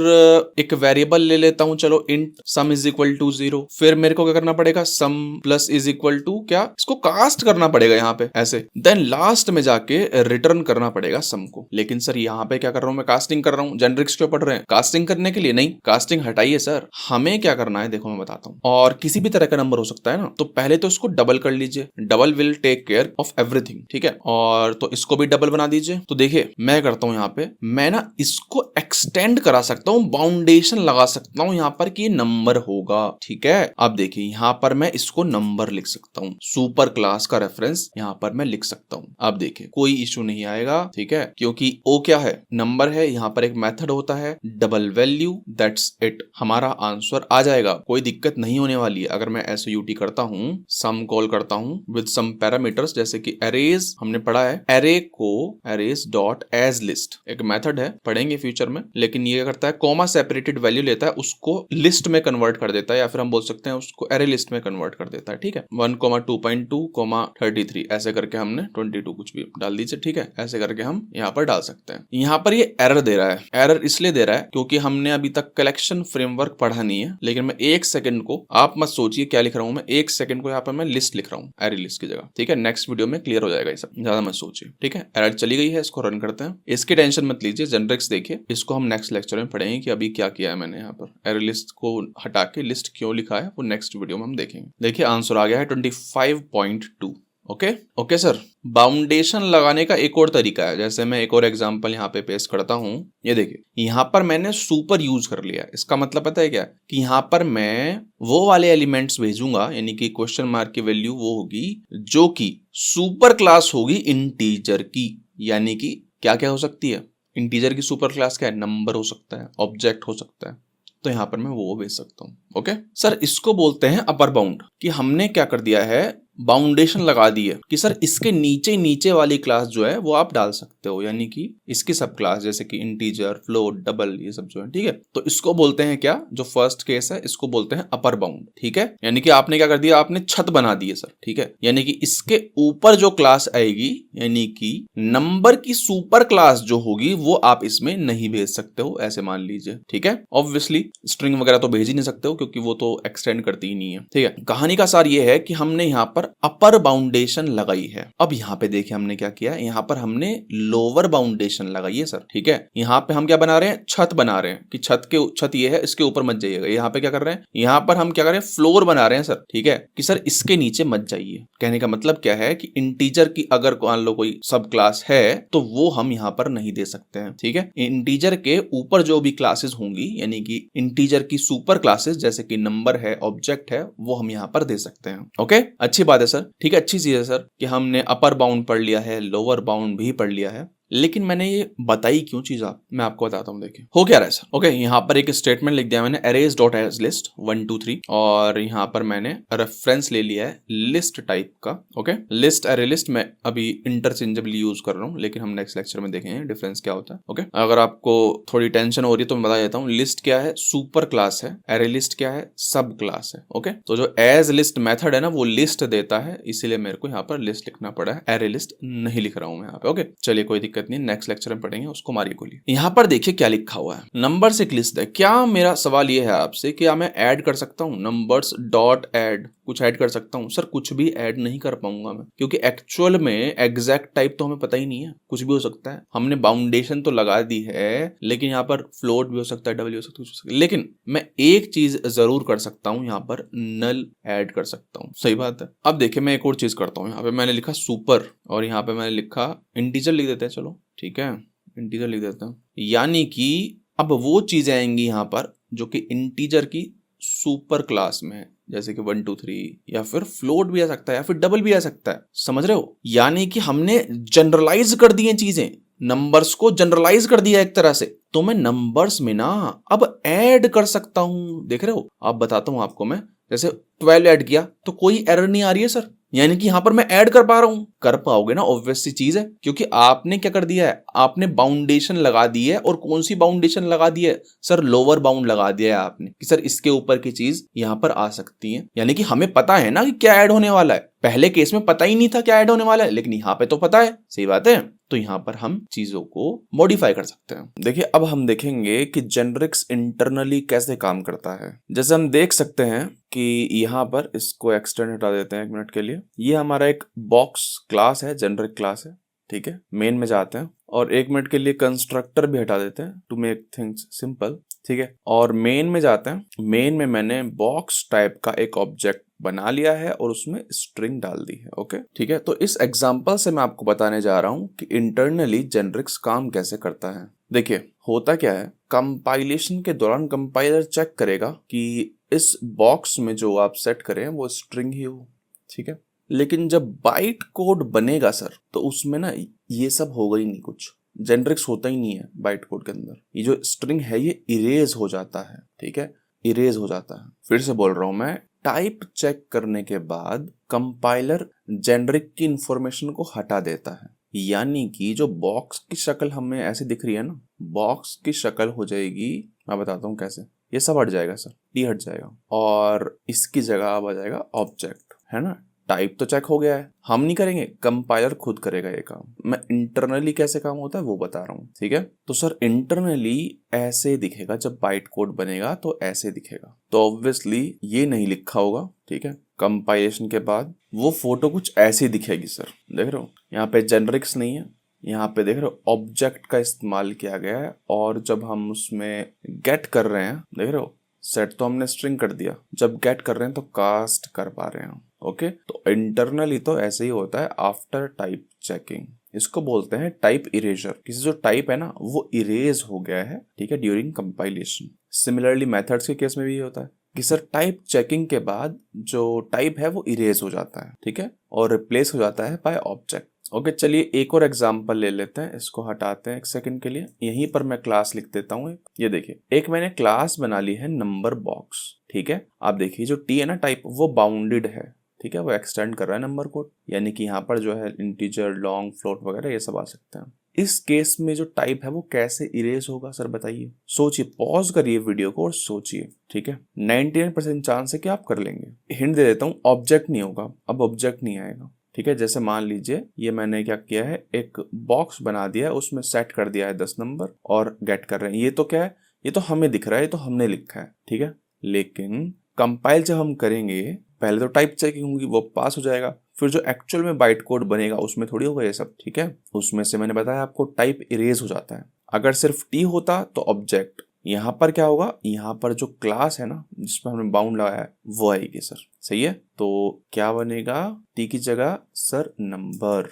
एक वेरिएबल ले लेता हूं, चलो int sum is equal to 0। फिर मेरे को क्या करना पड़ेगा? Sum plus is equal to क्या, इसको कास्ट करना पड़ेगा यहाँ पे ऐसे, देन लास्ट में जाके रिटर्न करना पड़ेगा सम को। लेकिन सर यहाँ पे क्या कर रहा हूँ मैं? कास्टिंग कर रहा हूँ। जेनरिक्स क्यों पढ़ रहे हैं? कास्टिंग करने के लिए? नहीं, कास्टिंग हटाइए सर। हमें क्या करना है देखो मैं बताता हूँ। और किसी भी तरह का नंबर हो सकता है ना, तो पहले तो इसको डबल कर लीजिए। Double will take care of everything, ठीक है। और तो इसको भी डबल बना दीजिए। तो देखिए मैं करता हूं यहाँ पे, मैं ना इसको एक्सटेंड करा सकता हूँ, बाउंडेशन लगा सकता हूँ यहाँ पर कि ये नंबर होगा, ठीक है। अब देखिए यहाँ पर मैं इसको नंबर लिख सकता हूँ, सुपर क्लास का रेफरेंस यहाँ पर मैं लिख सकता हूँ। अब देखिए कोई इशू नहीं आएगा, ठीक है, क्योंकि ओ क्या है? नंबर है। यहाँ पर एक मेथड होता है डबल वैल्यू, दैट्स इट, हमारा आंसर आ जाएगा। कोई दिक्कत नहीं होने वाली है। अगर मैं SUT करता हूँ, सम कॉल करता हूँ विद सम पैरामीटर्स, जैसे कि अरेज हमने पढ़ा है, अरे को अरेज डॉट एज लिस्ट एक मेथड है, पढ़ेंगे फ्यूचर में। लेकिन ये करता है कॉमा सेपरेटेड वैल्यू लेता है, उसको लिस्ट में कन्वर्ट कर देता है, या फिर हम बोल सकते हैं उसको अरे लिस्ट में कन्वर्ट कर देता है, ठीक है। 1,2.2,33 ऐसे करके हमने 22 कुछ भी डाल दीजिए, ठीक है। ऐसे करके हम यहाँ पर डाल सकते हैं। यहाँ पर ये एरर दे रहा है। एरर इसलिए दे रहा है क्योंकि हमने अभी तक कलेक्शन फ्रेमवर्क पढ़ा नहीं है। लेकिन मैं एक सेकंड को, आप मत सोचिए क्या लिख रहा हूं मैं, एक सेकंड को यहाँ पर मैं लिस्ट लिख रहा हूँ, एरे लिस्ट की जगह, ठीक है। नेक्स्ट वीडियो में क्लियर हो जाएगा ये सब, ज्यादा मत सोचिए, ठीक है। एरर चली गई है, इसको रन करते हैं। इसकी टेंशन मत लीजिए, जेनरिक्स देखिए, इसको हम नेक्स्ट लेक्चर में पढ़ेंगे कि अभी क्या किया है मैंने यहाँ पर। एरे लिस्ट को हटा के लिस्ट क्यों लिखा है वो नेक्स्ट वीडियो में हम देखेंगे। देखिए आंसर आ गया है 25.2। Okay sir. बाउंडेशन लगाने का एक और तरीका है, जैसे मैं एक और एग्जांपल यहाँ पे पेश करता हूँ। ये देखिए यहाँ पर मैंने सुपर यूज कर लिया। इसका मतलब पता है क्या? कि यहाँ पर मैं वो वाले एलिमेंट्स भेजूंगा, यानी कि क्वेश्चन मार्क की वैल्यू वो होगी जो कि सुपर क्लास होगी इंटीजर की। यानी कि क्या क्या हो सकती है इंटीजर की सुपर क्लास? क्या है? नंबर हो सकता है, ऑब्जेक्ट हो सकता है। तो यहाँ पर मैं वो भेज सकता हूँ। ओके सर, इसको बोलते हैं अपर बाउंड। कि हमने क्या कर दिया है, बाउंडेशन लगा दी है कि सर इसके नीचे नीचे वाली क्लास जो है वो आप डाल सकते हो, यानी कि इसकी सब क्लास, जैसे कि इंटीजर, फ्लोट, डबल, ये सब जो है, ठीक है। तो इसको बोलते हैं क्या, जो फर्स्ट केस है इसको बोलते हैं अपर बाउंड, ठीक है। यानी कि आपने क्या कर दिया, आपने छत बना दी है सर, ठीक है। यानी कि इसके ऊपर जो क्लास आएगी, यानी कि नंबर की सुपर क्लास जो होगी वो आप इसमें नहीं भेज सकते हो, ऐसे मान लीजिए, ठीक है। ऑब्वियसली स्ट्रिंग वगैरह तो भेज ही नहीं सकते हो क्योंकि वो तो एक्सटेंड करती ही नहीं है, ठीक है। कहानी का सार ये है कि हमने यहाँ पर अपर बाउंडेशन लगाई है। अब यहाँ पे देखिए हमने क्या किया, यहाँ पर हमने लोअर बाउंडेशन लगाई है सर, ठीक है। यहाँ पे हम क्या बना रहे हैं, छत बना रहे हैं कि छत ये है, इसके ऊपर मत जाइएगा। यहाँ पे क्या कर रहे हैं, यहाँ पर हम क्या कर रहे हैं, फ्लोर बना रहे हैं सर, ठीक है, कि सर इसके नीचे मत जाइए। कहने का मतलब क्या है कि इंटीजर की अगर मान लो कोई सब क्लास है तो वो हम यहाँ पर नहीं दे सकते हैं, ठीक है। इंटीजर के ऊपर जो भी क्लासेस होंगी, यानी कि इंटीजर की सुपर क्लासेस जैसे कि नंबर है, ऑब्जेक्ट है, वो हम यहाँ पर दे सकते हैं। ओके, अच्छी बात है सर, ठीक है, अच्छी चीज है सर कि हमने अपर बाउंड पढ़ लिया है, लोअर बाउंड भी पढ़ लिया है। लेकिन मैंने ये बताई क्यों चीज मैं आपको बताता हूँ। देखिए हो क्या रहा है सर। ओके, यहाँ पर एक स्टेटमेंट लिख दिया मैंने, अरेज डॉट एज लिस्ट 1 2 3, और यहाँ पर मैंने रेफरेंस ले लिया है लिस्ट टाइप का। ओके, लिस्ट अरे लिस्ट मैं अभी इंटरचेंजेबली यूज कर रहा हूँ, लेकिन हम नेक्स्ट लेक्चर में देखेंगे डिफरेंस क्या होता है। ओके, अगर आपको थोड़ी टेंशन हो रही है तो मैं बता देता हूँ, लिस्ट क्या है, सुपर क्लास है, अरे लिस्ट क्या है, सब क्लास है। ओके, तो जो एज लिस्ट मेथड है ना वो लिस्ट देता है, इसीलिए मेरे को यहाँ पर लिस्ट लिखना पड़ा है, अरे लिस्ट नहीं लिख रहा हूँ मैं यहाँ पे। ओके, चलिए कोई दिक्कत नहीं, नेक्स्ट लेक्चर में पढ़ेंगे उसको, मारिए गोली। यहाँ पर देखिए क्या लिखा हुआ है, नंबर्स एक लिस्ट है। क्या मेरा सवाल ये है आपसे, क्या मैं ऐड कर सकता हूँ, नंबर्स डॉट ऐड कुछ ऐड कर सकता हूँ? सर कुछ भी ऐड नहीं कर पाऊंगा मैं, क्योंकि एक्चुअल में एग्जैक्ट टाइप तो हमें पता ही नहीं है, कुछ भी हो सकता है। हमने बाउंडेशन तो लगा दी है, लेकिन यहाँ पर फ्लोट भी हो सकता है, डबल भी हो सकता है, कुछ हो सकता है। लेकिन मैं एक चीज जरूर कर सकता हूँ, यहाँ पर नल ऐड कर सकता हूँ। सही बात है। अब देखिए मैं एक और चीज करता हूँ, यहाँ पे मैंने लिखा सुपर और यहाँ पे मैंने लिखा इंटीजर, लिख देते हैं, चलो ठीक है, इंटीजर लिख देता हूँ। यानी कि अब वो चीजें आएंगी यहाँ पर जो कि इंटीजर की सुपर क्लास में है, जैसे कि 1 2 3, या फिर फ्लोट भी आ सकता है, या फिर डबल भी आ सकता है। समझ रहे हो? यानी कि हमने जनरलाइज कर दी चीजें, नंबर्स को जनरलाइज कर दिया एक तरह से। तो मैं नंबर्स में ना अब ऐड कर सकता हूं। देख रहे हो? अब बताता हूं आपको मैं, जैसे 12 ऐड किया तो कोई एरर नहीं आ रही है सर, यानी कि यहाँ पर मैं ऐड कर पा रहा हूँ, कर पाओगे ना, ऑब्वियस सी चीज है, क्योंकि आपने क्या कर दिया है, आपने बाउंडेशन लगा दी है। और कौन सी बाउंडेशन लगा दी है सर, लोअर बाउंड लगा दिया है आपने कि सर इसके ऊपर की चीज यहाँ पर आ सकती है। यानी कि हमें पता है ना कि क्या ऐड होने वाला है, पहले केस में पता ही नहीं था क्या ऐड होने वाला है, लेकिन यहाँ पे तो पता है। सही बात है, तो यहाँ पर हम चीजों को मॉडिफाई कर सकते हैं। देखिए अब हम देखेंगे कि जेनरिक्स इंटरनली कैसे काम करता है। जैसे हम देख सकते हैं कि यहाँ पर इसको एक्सटेंड हटा देते हैं 1 मिनट के लिए। ये हमारा एक बॉक्स क्लास है, जेनरिक क्लास है, ठीक है। मेन में जाते हैं और 1 मिनट के लिए कंस्ट्रक्टर भी हटा देते हैं टू मेक थिंग्स सिंपल, ठीक है। और मेन में जाते हैं। मेन में मैंने बॉक्स टाइप का एक ऑब्जेक्ट बना लिया है और उसमें स्ट्रिंग डाल दी है, ओके, ठीक है। तो इस एग्जांपल से मैं आपको बताने जा रहा हूं कि इंटरनली जेनरिक्स काम कैसे करता है। देखिए होता क्या है, कंपाइलेशन के दौरान कंपाइलर चेक करेगा कि इस बॉक्स में जो आप सेट करें वो स्ट्रिंग ही हो, ठीक है। लेकिन जब बाइट कोड बनेगा सर, तो उसमें ना ये सब होगा ही नहीं, कुछ जेनरिक्स होता ही नहीं है बाइट कोड के अंदर। ये जो स्ट्रिंग है ये इरेज हो जाता है, ठीक है, इरेज हो जाता है। फिर से बोल रहा हूं मैं, टाइप चेक करने के बाद कंपाइलर जेनरिक की इंफॉर्मेशन को हटा देता है। यानी कि जो बॉक्स की शक्ल हमें ऐसे दिख रही है ना, बॉक्स की शक्ल हो जाएगी, मैं बताता हूँ कैसे। ये सब हट जाएगा सर, डी हट जाएगा और इसकी जगह अब आ जाएगा ऑब्जेक्ट, है ना। टाइप तो चेक हो गया है, हम नहीं करेंगे, कंपाइलर खुद करेगा ये काम। मैं इंटरनली कैसे काम होता है वो बता रहा हूँ, ठीक है। तो सर इंटरनली ऐसे दिखेगा, जब बाइट कोड बनेगा तो ऐसे दिखेगा। तो ऑब्वियसली ये नहीं लिखा होगा, ठीक है। कंपाइलेशन के बाद वो फोटो कुछ ऐसे दिखेगी सर, देख रहे हो, यहाँ पे जेनरिक्स नहीं है, यहाँ पे देख रहे हो ऑब्जेक्ट का इस्तेमाल किया गया है। और जब हम उसमें गेट कर रहे हैं, देख रहे हो, सेट तो हमने स्ट्रिंग कर दिया, जब गेट कर रहे हैं तो कास्ट कर पा रहे हैं, ओके। तो इंटरनली तो ऐसे ही होता है आफ्टर टाइप चेकिंग। इसको बोलते हैं टाइप इरेजर। किसी जो टाइप है ना वो इरेज हो गया है, ठीक है, ड्यूरिंग कंपाइलेशन। सिमिलरली मेथड्स के केस में भी होता है कि सर टाइप चेकिंग के बाद जो टाइप है वो इरेज हो जाता है, ठीक है, और रिप्लेस हो जाता है बाय ऑब्जेक्ट। ओके चलिए एक और एग्जांपल ले लेते हैं, इसको हटाते हैं 1 सेकंड के लिए। यहीं पर मैं क्लास लिख देता हूँ। ये देखिए, एक मैंने क्लास बना ली है नंबर बॉक्स, ठीक है। आप देखिए जो टी है ना टाइप, वो बाउंडेड है, ठीक है, वो एक्सटेंड कर रहा है नंबर कोड, यानी कि यहाँ पर जो है इंटीजर, लॉन्ग, फ्लोट वगैरह ये सब आ सकते हैं। इस केस में जो टाइप है वो कैसे इरेज होगा सर बताइए। सोचिए, पॉज करिए वीडियो को और सोचिए, ठीक है। 99% चांस है कि आप कर लेंगे। हिंट दे देता हूँ, ऑब्जेक्ट नहीं होगा, अब ऑब्जेक्ट नहीं आएगा, ठीक है। जैसे मान लीजिए ये मैंने क्या किया है, एक बॉक्स बना दिया है, उसमें सेट कर दिया है 10 नंबर और गेट कर रहे हैं। ये तो क्या है, ये तो हमें दिख रहा है, ये तो हमने लिखा है, ठीक है। लेकिन कंपाइल जब हम करेंगे, पहले तो टाइप चेकिंग होगी, वो पास हो जाएगा, फिर जो एक्चुअल में बाइट कोड बनेगा उसमें थोड़ी होगा ये सब, ठीक है। उसमें से मैंने बताया आपको टाइप इरेज हो जाता है। अगर सिर्फ टी होता तो ऑब्जेक्ट, यहाँ पर क्या होगा, यहाँ पर जो क्लास है ना जिसमें हमने बाउंड लगाया है वो आएगी सर, सही है। तो क्या बनेगा, टी की जगह सर नंबर,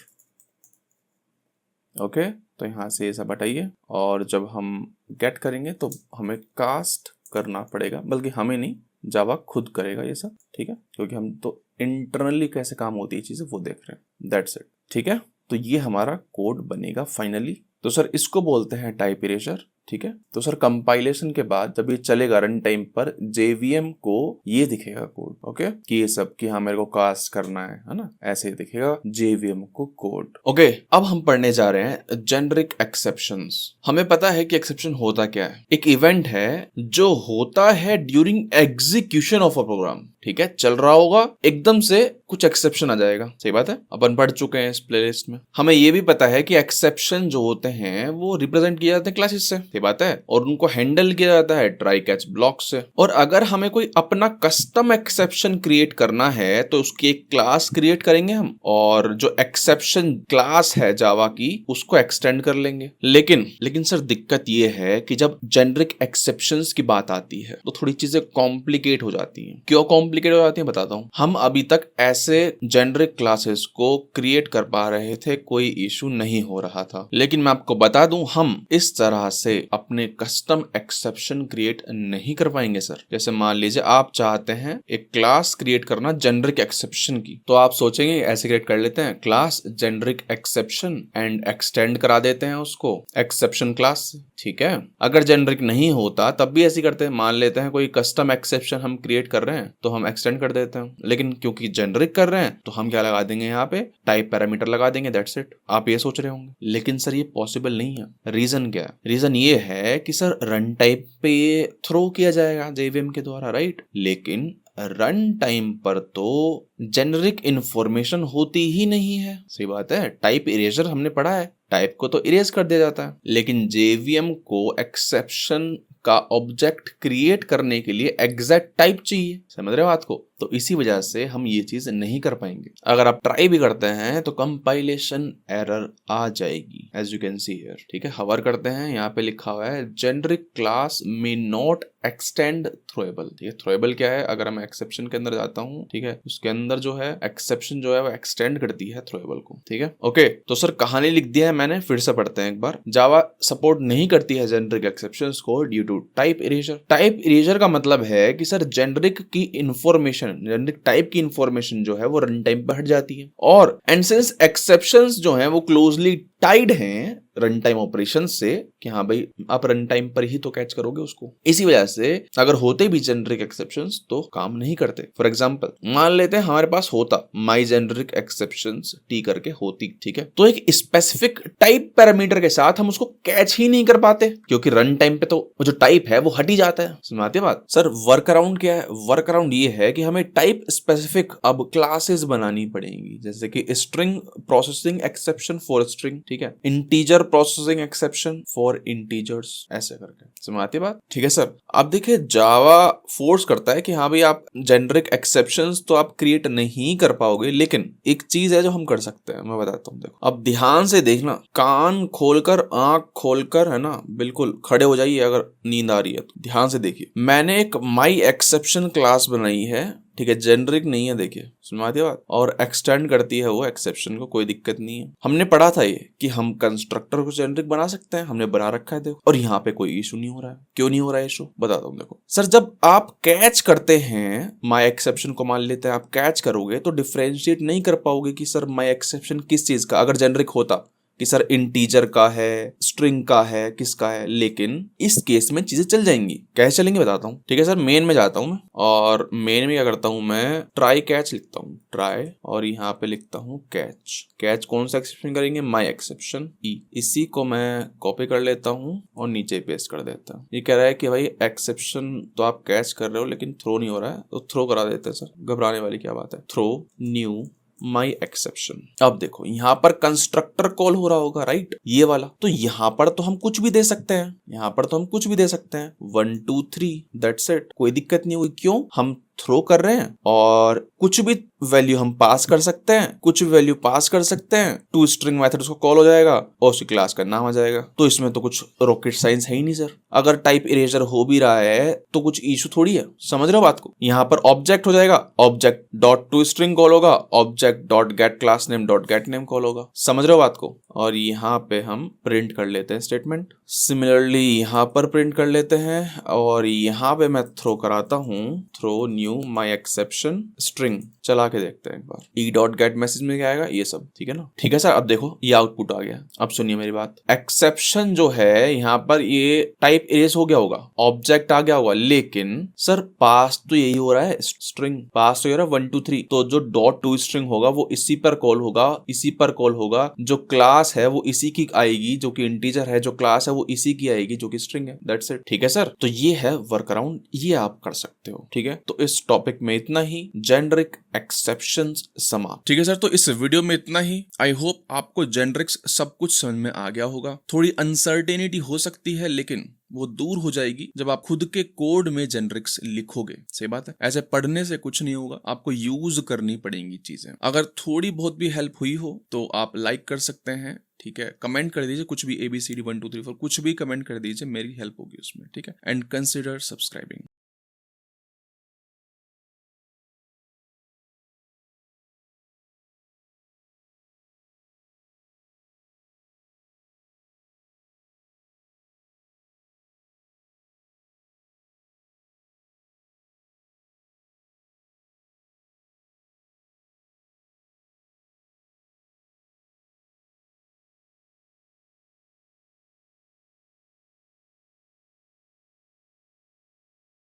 ओके। तो यहाँ से ये सब हटाइए और जब हम गेट करेंगे तो हमें कास्ट करना पड़ेगा, बल्कि हमें नहीं, जावा खुद करेगा ये सब, ठीक है, क्योंकि हम तो इंटरनली कैसे काम होती है चीजें वो देख रहे हैं, दैट्स इट, ठीक है। तो ये हमारा कोड बनेगा फाइनली। तो सर इसको बोलते हैं टाइप इरेजर, ठीक है। तो सर कंपाइलेशन के बाद जब ये चलेगा रन टाइम पर, जेवीएम को ये दिखेगा कोड, ओके, कि ये सब कि हाँ मेरे को कास्ट करना है ना, ऐसे ही दिखेगा जेवीएम को कोड, ओके। अब हम पढ़ने जा रहे हैं जेनरिक एक्सेप्शंस। हमें पता है कि एक्सेप्शन होता क्या है, एक इवेंट है जो होता है during execution of a program, ठीक है, चल रहा होगा, एकदम से कुछ एक्सेप्शन आ जाएगा, सही बात है, अपन पढ़ चुके हैं इस प्लेलिस्ट में। हमें ये भी पता है कि एक्सेप्शन जो होते हैं वो रिप्रेजेंट किए जाते हैं क्लासेस से, सही बात है, और उनको हैंडल किया जाता है ट्राई कैच ब्लॉक से। और अगर हमें कोई अपना कस्टम एक्सेप्शन क्रिएट करना है तो उसकी एक क्लास क्रिएट करेंगे हम, और जो एक्सेप्शन क्लास है जावा की उसको एक्सटेंड कर लेंगे। लेकिन सर दिक्कत ये है कि जब जेनरिक एक्सेप्शंस की बात आती है तो थोड़ी चीजें कॉम्प्लिकेट हो जाती हैं। क्यों कॉम्प्लिकेट हो जाती है बताता हूँ। हम अभी तक ऐसे जेनरिक क्लासेस को क्रिएट कर पा रहे थे, कोई इशू नहीं हो रहा था, लेकिन मैं आपको बता दूं हम इस तरह से अपने कस्टम एक्सेप्शन क्रिएट नहीं कर पाएंगे सर। जैसे मान लीजिए आप चाहते हैं एक क्लास क्रिएट करना जेनरिक एक्सेप्शन की, तो आप सोचेंगे ऐसे क्रिएट कर लेते हैं class generic exception and extend करा देते हैं उसको एक्सेप्शन क्लास से, ठीक है। अगर जेनरिक नहीं होता तब भी ऐसे करते हैं, मान लेते हैं कोई कस्टम एक्सेप्शन हम क्रिएट कर रहे हैं तो हम हम एक्सटेंड कर देते हैं, लेकिन क्योंकि जेनरिक कर रहे हैं तो हम क्या लगा देंगे यहाँ पे, टाइप पैरामीटर लगा देंगे, दैट्स इट। आप ये सोच रहे होंगे, लेकिन सर ये पॉसिबल नहीं है। रीजन क्या है? रीजन ये है कि सर रन टाइम पे ये थ्रो किया जाएगा JVM के द्वारा, राइट। लेकिन रन टाइम पर तो जेनरिक इंफॉर्मेशन होती ही नहीं है। सही बात है, टाइप इरेजर हमने पढ़ा है, टाइप को तो इरेज कर दिया जाता है, लेकिन JVM को एक्सेप्शन का ऑब्जेक्ट क्रिएट करने के लिए एग्जैक्ट टाइप चाहिए। समझ रहे हो बात को? तो इसी वजह से हम ये चीज नहीं कर पाएंगे। अगर आप ट्राई भी करते हैं तो कंपाइलेशन एरर आ जाएगी, as you can see here. ठीक है, हवर करते हैं, यहाँ पे लिखा हुआ है generic class may not extend throwable. ठीक है, थ्रोएबल क्या है? अगर मैं एक्सेप्शन के अंदर जाता हूँ, ठीक है, उसके अंदर जो है एक्सेप्शन जो है वो एक्सटेंड करती है थ्रोएबल को। ठीक है, ओके। तो सर कहानी लिख दिया है मैंने, फिर से पढ़ते हैं एक बार। जावा सपोर्ट नहीं करती है जेनरिक एक्सेप्शंस को due to type erasure. Type erasure का मतलब है कि सर जेनरिक की इंफॉर्मेशन, जेनरिक टाइप की इंफॉर्मेशन जो है वो रन टाइम पर हट जाती है, और एंड सिंस एक्सेप्शंस जो है वो क्लोजली टाइड हैं रन टाइम ऑपरेशन से, कि हाँ भाई आप रन टाइम पर ही तो कैच करोगे उसको, इसी वजह से अगर होते भी जेनरिक एक्सेप्शंस तो काम नहीं करते। फॉर एग्जांपल मान लेते हैं हमारे पास होता माई जेनरिक एक्सेप्शंस टी करके होती, ठीक है, तो एक स्पेसिफिक टाइप पैरामीटर के साथ हम उसको कैच ही नहीं कर पाते, क्योंकि रन टाइम पे तो वो जो टाइप है वो हट ही जाता है। समझाती बात? सर वर्क अराउंड क्या है? वर्क अराउंड ये है कि हमें टाइप स्पेसिफिक अब क्लासेस बनानी पड़ेंगी, जैसे कि string processing exception for string, ठीक है, integer processing exception for integers, ऐसे करके। समझ आती बात? ठीक है सर। अब देखिए जावा फोर्स करता है कि हाँ भाई आप जेनरिक एक्सेप्शंस तो आप क्रिएट नहीं कर पाओगे, लेकिन एक चीज है जो हम कर सकते हैं, मैं बताता हूँ। देखो अब ध्यान से देखना, कान खोलकर आंख खोलकर, है ना, बिल्कुल खड़े हो जाइए अगर नींद आ रही है तो। ध्यान से देखिए, मैंने एक माई एक्सेप्शन क्लास बनाई है, ठीक है, जेनरिक नहीं है, देखिए सुनवाती बात, और एक्सटेंड करती है वो एक्सेप्शन को, कोई दिक्कत नहीं है। हमने पढ़ा था ये कि हम कंस्ट्रक्टर को जेनरिक बना सकते हैं, हमने बना रखा है, देखो, और यहाँ पे कोई इशू नहीं हो रहा है। क्यों नहीं हो रहा है इशू? बताता हूँ। देखो सर, जब आप कैच करते हैं माई एक्सेप्शन को, मान लेते हैं आप कैच करोगे, तो डिफरेंशिएट नहीं कर पाओगे कि सर माई एक्सेप्शन किस चीज का, अगर जेनरिक होता कि सर इंटीजर का है, स्ट्रिंग का है, किसका है। लेकिन इस केस में चीजें चल जाएंगी। कैसे चलेंगे बताता हूँ। ठीक है सर, मेन में जाता हूँ मैं, और मेन में क्या करता हूँ मैं, ट्राई कैच लिखता हूँ, ट्राई, और यहाँ पे लिखता हूँ कैच। कैच कौन सा एक्सेप्शन करेंगे? माई एक्सेप्शन ई। इसी को मैं कॉपी कर लेता हूँ और नीचे पेस्ट कर देता हूँ। ये कह रहा है कि भाई एक्सेप्शन तो आप कैच कर रहे हो लेकिन थ्रो नहीं हो रहा है, तो थ्रो करा देते हैं सर, घबराने वाली क्या बात है। Throw knew my exception. अब देखो यहाँ पर कंस्ट्रक्टर कॉल हो रहा होगा, राइट, ये वाला। तो यहाँ पर तो हम कुछ भी दे सकते हैं, यहाँ पर तो हम कुछ भी दे सकते हैं, 1 2 3, दैट्स इट, कोई दिक्कत नहीं हुई। क्यों? हम थ्रो कर रहे हैं और कुछ भी वैल्यू हम पास कर सकते हैं, कुछ भी वैल्यू पास कर सकते हैं, टू स्ट्रिंग मेथड उसको कॉल हो जाएगा और उसकी क्लास का नाम आ जाएगा। तो इसमें तो कुछ रॉकेट साइंस है ही नहीं सर। अगर टाइप इरेजर हो भी रहा है तो कुछ इशू थोड़ी है। समझ रहे हो बात को? यहाँ पर ऑब्जेक्ट हो जाएगा, object dot to string call होगा, object dot get class name dot get name call होगा। समझ रहे हो बात को? और यहाँ पे हम प्रिंट कर लेते हैं स्टेटमेंट। सिमिलरली यहाँ पर प्रिंट कर लेते हैं, और यहाँ पे मैं थ्रो कराता हूँ, throw knew my exception string. चला के देखते हैं एक बार, ई डॉट गेट मैसेज में क्या आएगा, ये सब। ठीक है ना? ठीक है सर। अब देखो ये आउटपुट आ गया। अब सुनिए मेरी बात, एक्सेप्शन जो है यहाँ पर ये टाइप इरेज हो गया होगा, ऑब्जेक्ट आ गया होगा, लेकिन सर पास तो यही हो रहा है, स्ट्रिंग पास तो हो रहा है 1 2 3। तो जो डॉट टू स्ट्रिंग होगा वो इसी पर कॉल होगा, इसी पर कॉल होगा। जो क्लास है वो इसी की आएगी जो कि इंटीजर है, जो क्लास है वो इसी की आएगी जो कि स्ट्रिंग है। That's it. ठीक है सर। तो ये है वर्क अराउंड, ये आप कर सकते हो। ठीक है, तो इस टॉपिक में इतना ही, जेनरिक एक्सेप्शंस समाप्त। ठीक है सर, तो इस वीडियो में इतना ही। आई होप आपको जेनरिक्स सब कुछ समझ में आ गया होगा। थोड़ी अनसर्टेनिटी हो सकती है, लेकिन वो दूर हो जाएगी जब आप खुद के कोड में जेनरिक्स लिखोगे। सही बात है, ऐसे पढ़ने से कुछ नहीं होगा, आपको यूज करनी पड़ेंगी चीजें। अगर थोड़ी बहुत भी हेल्प हुई हो तो आप लाइक कर सकते हैं, ठीक है, कमेंट कर दीजिए, कुछ भी ABCD 1 2 3 4 कुछ भी कमेंट कर दीजिए, मेरी हेल्प होगी उसमें। ठीक है, एंड कंसिडर सब्सक्राइबिंग।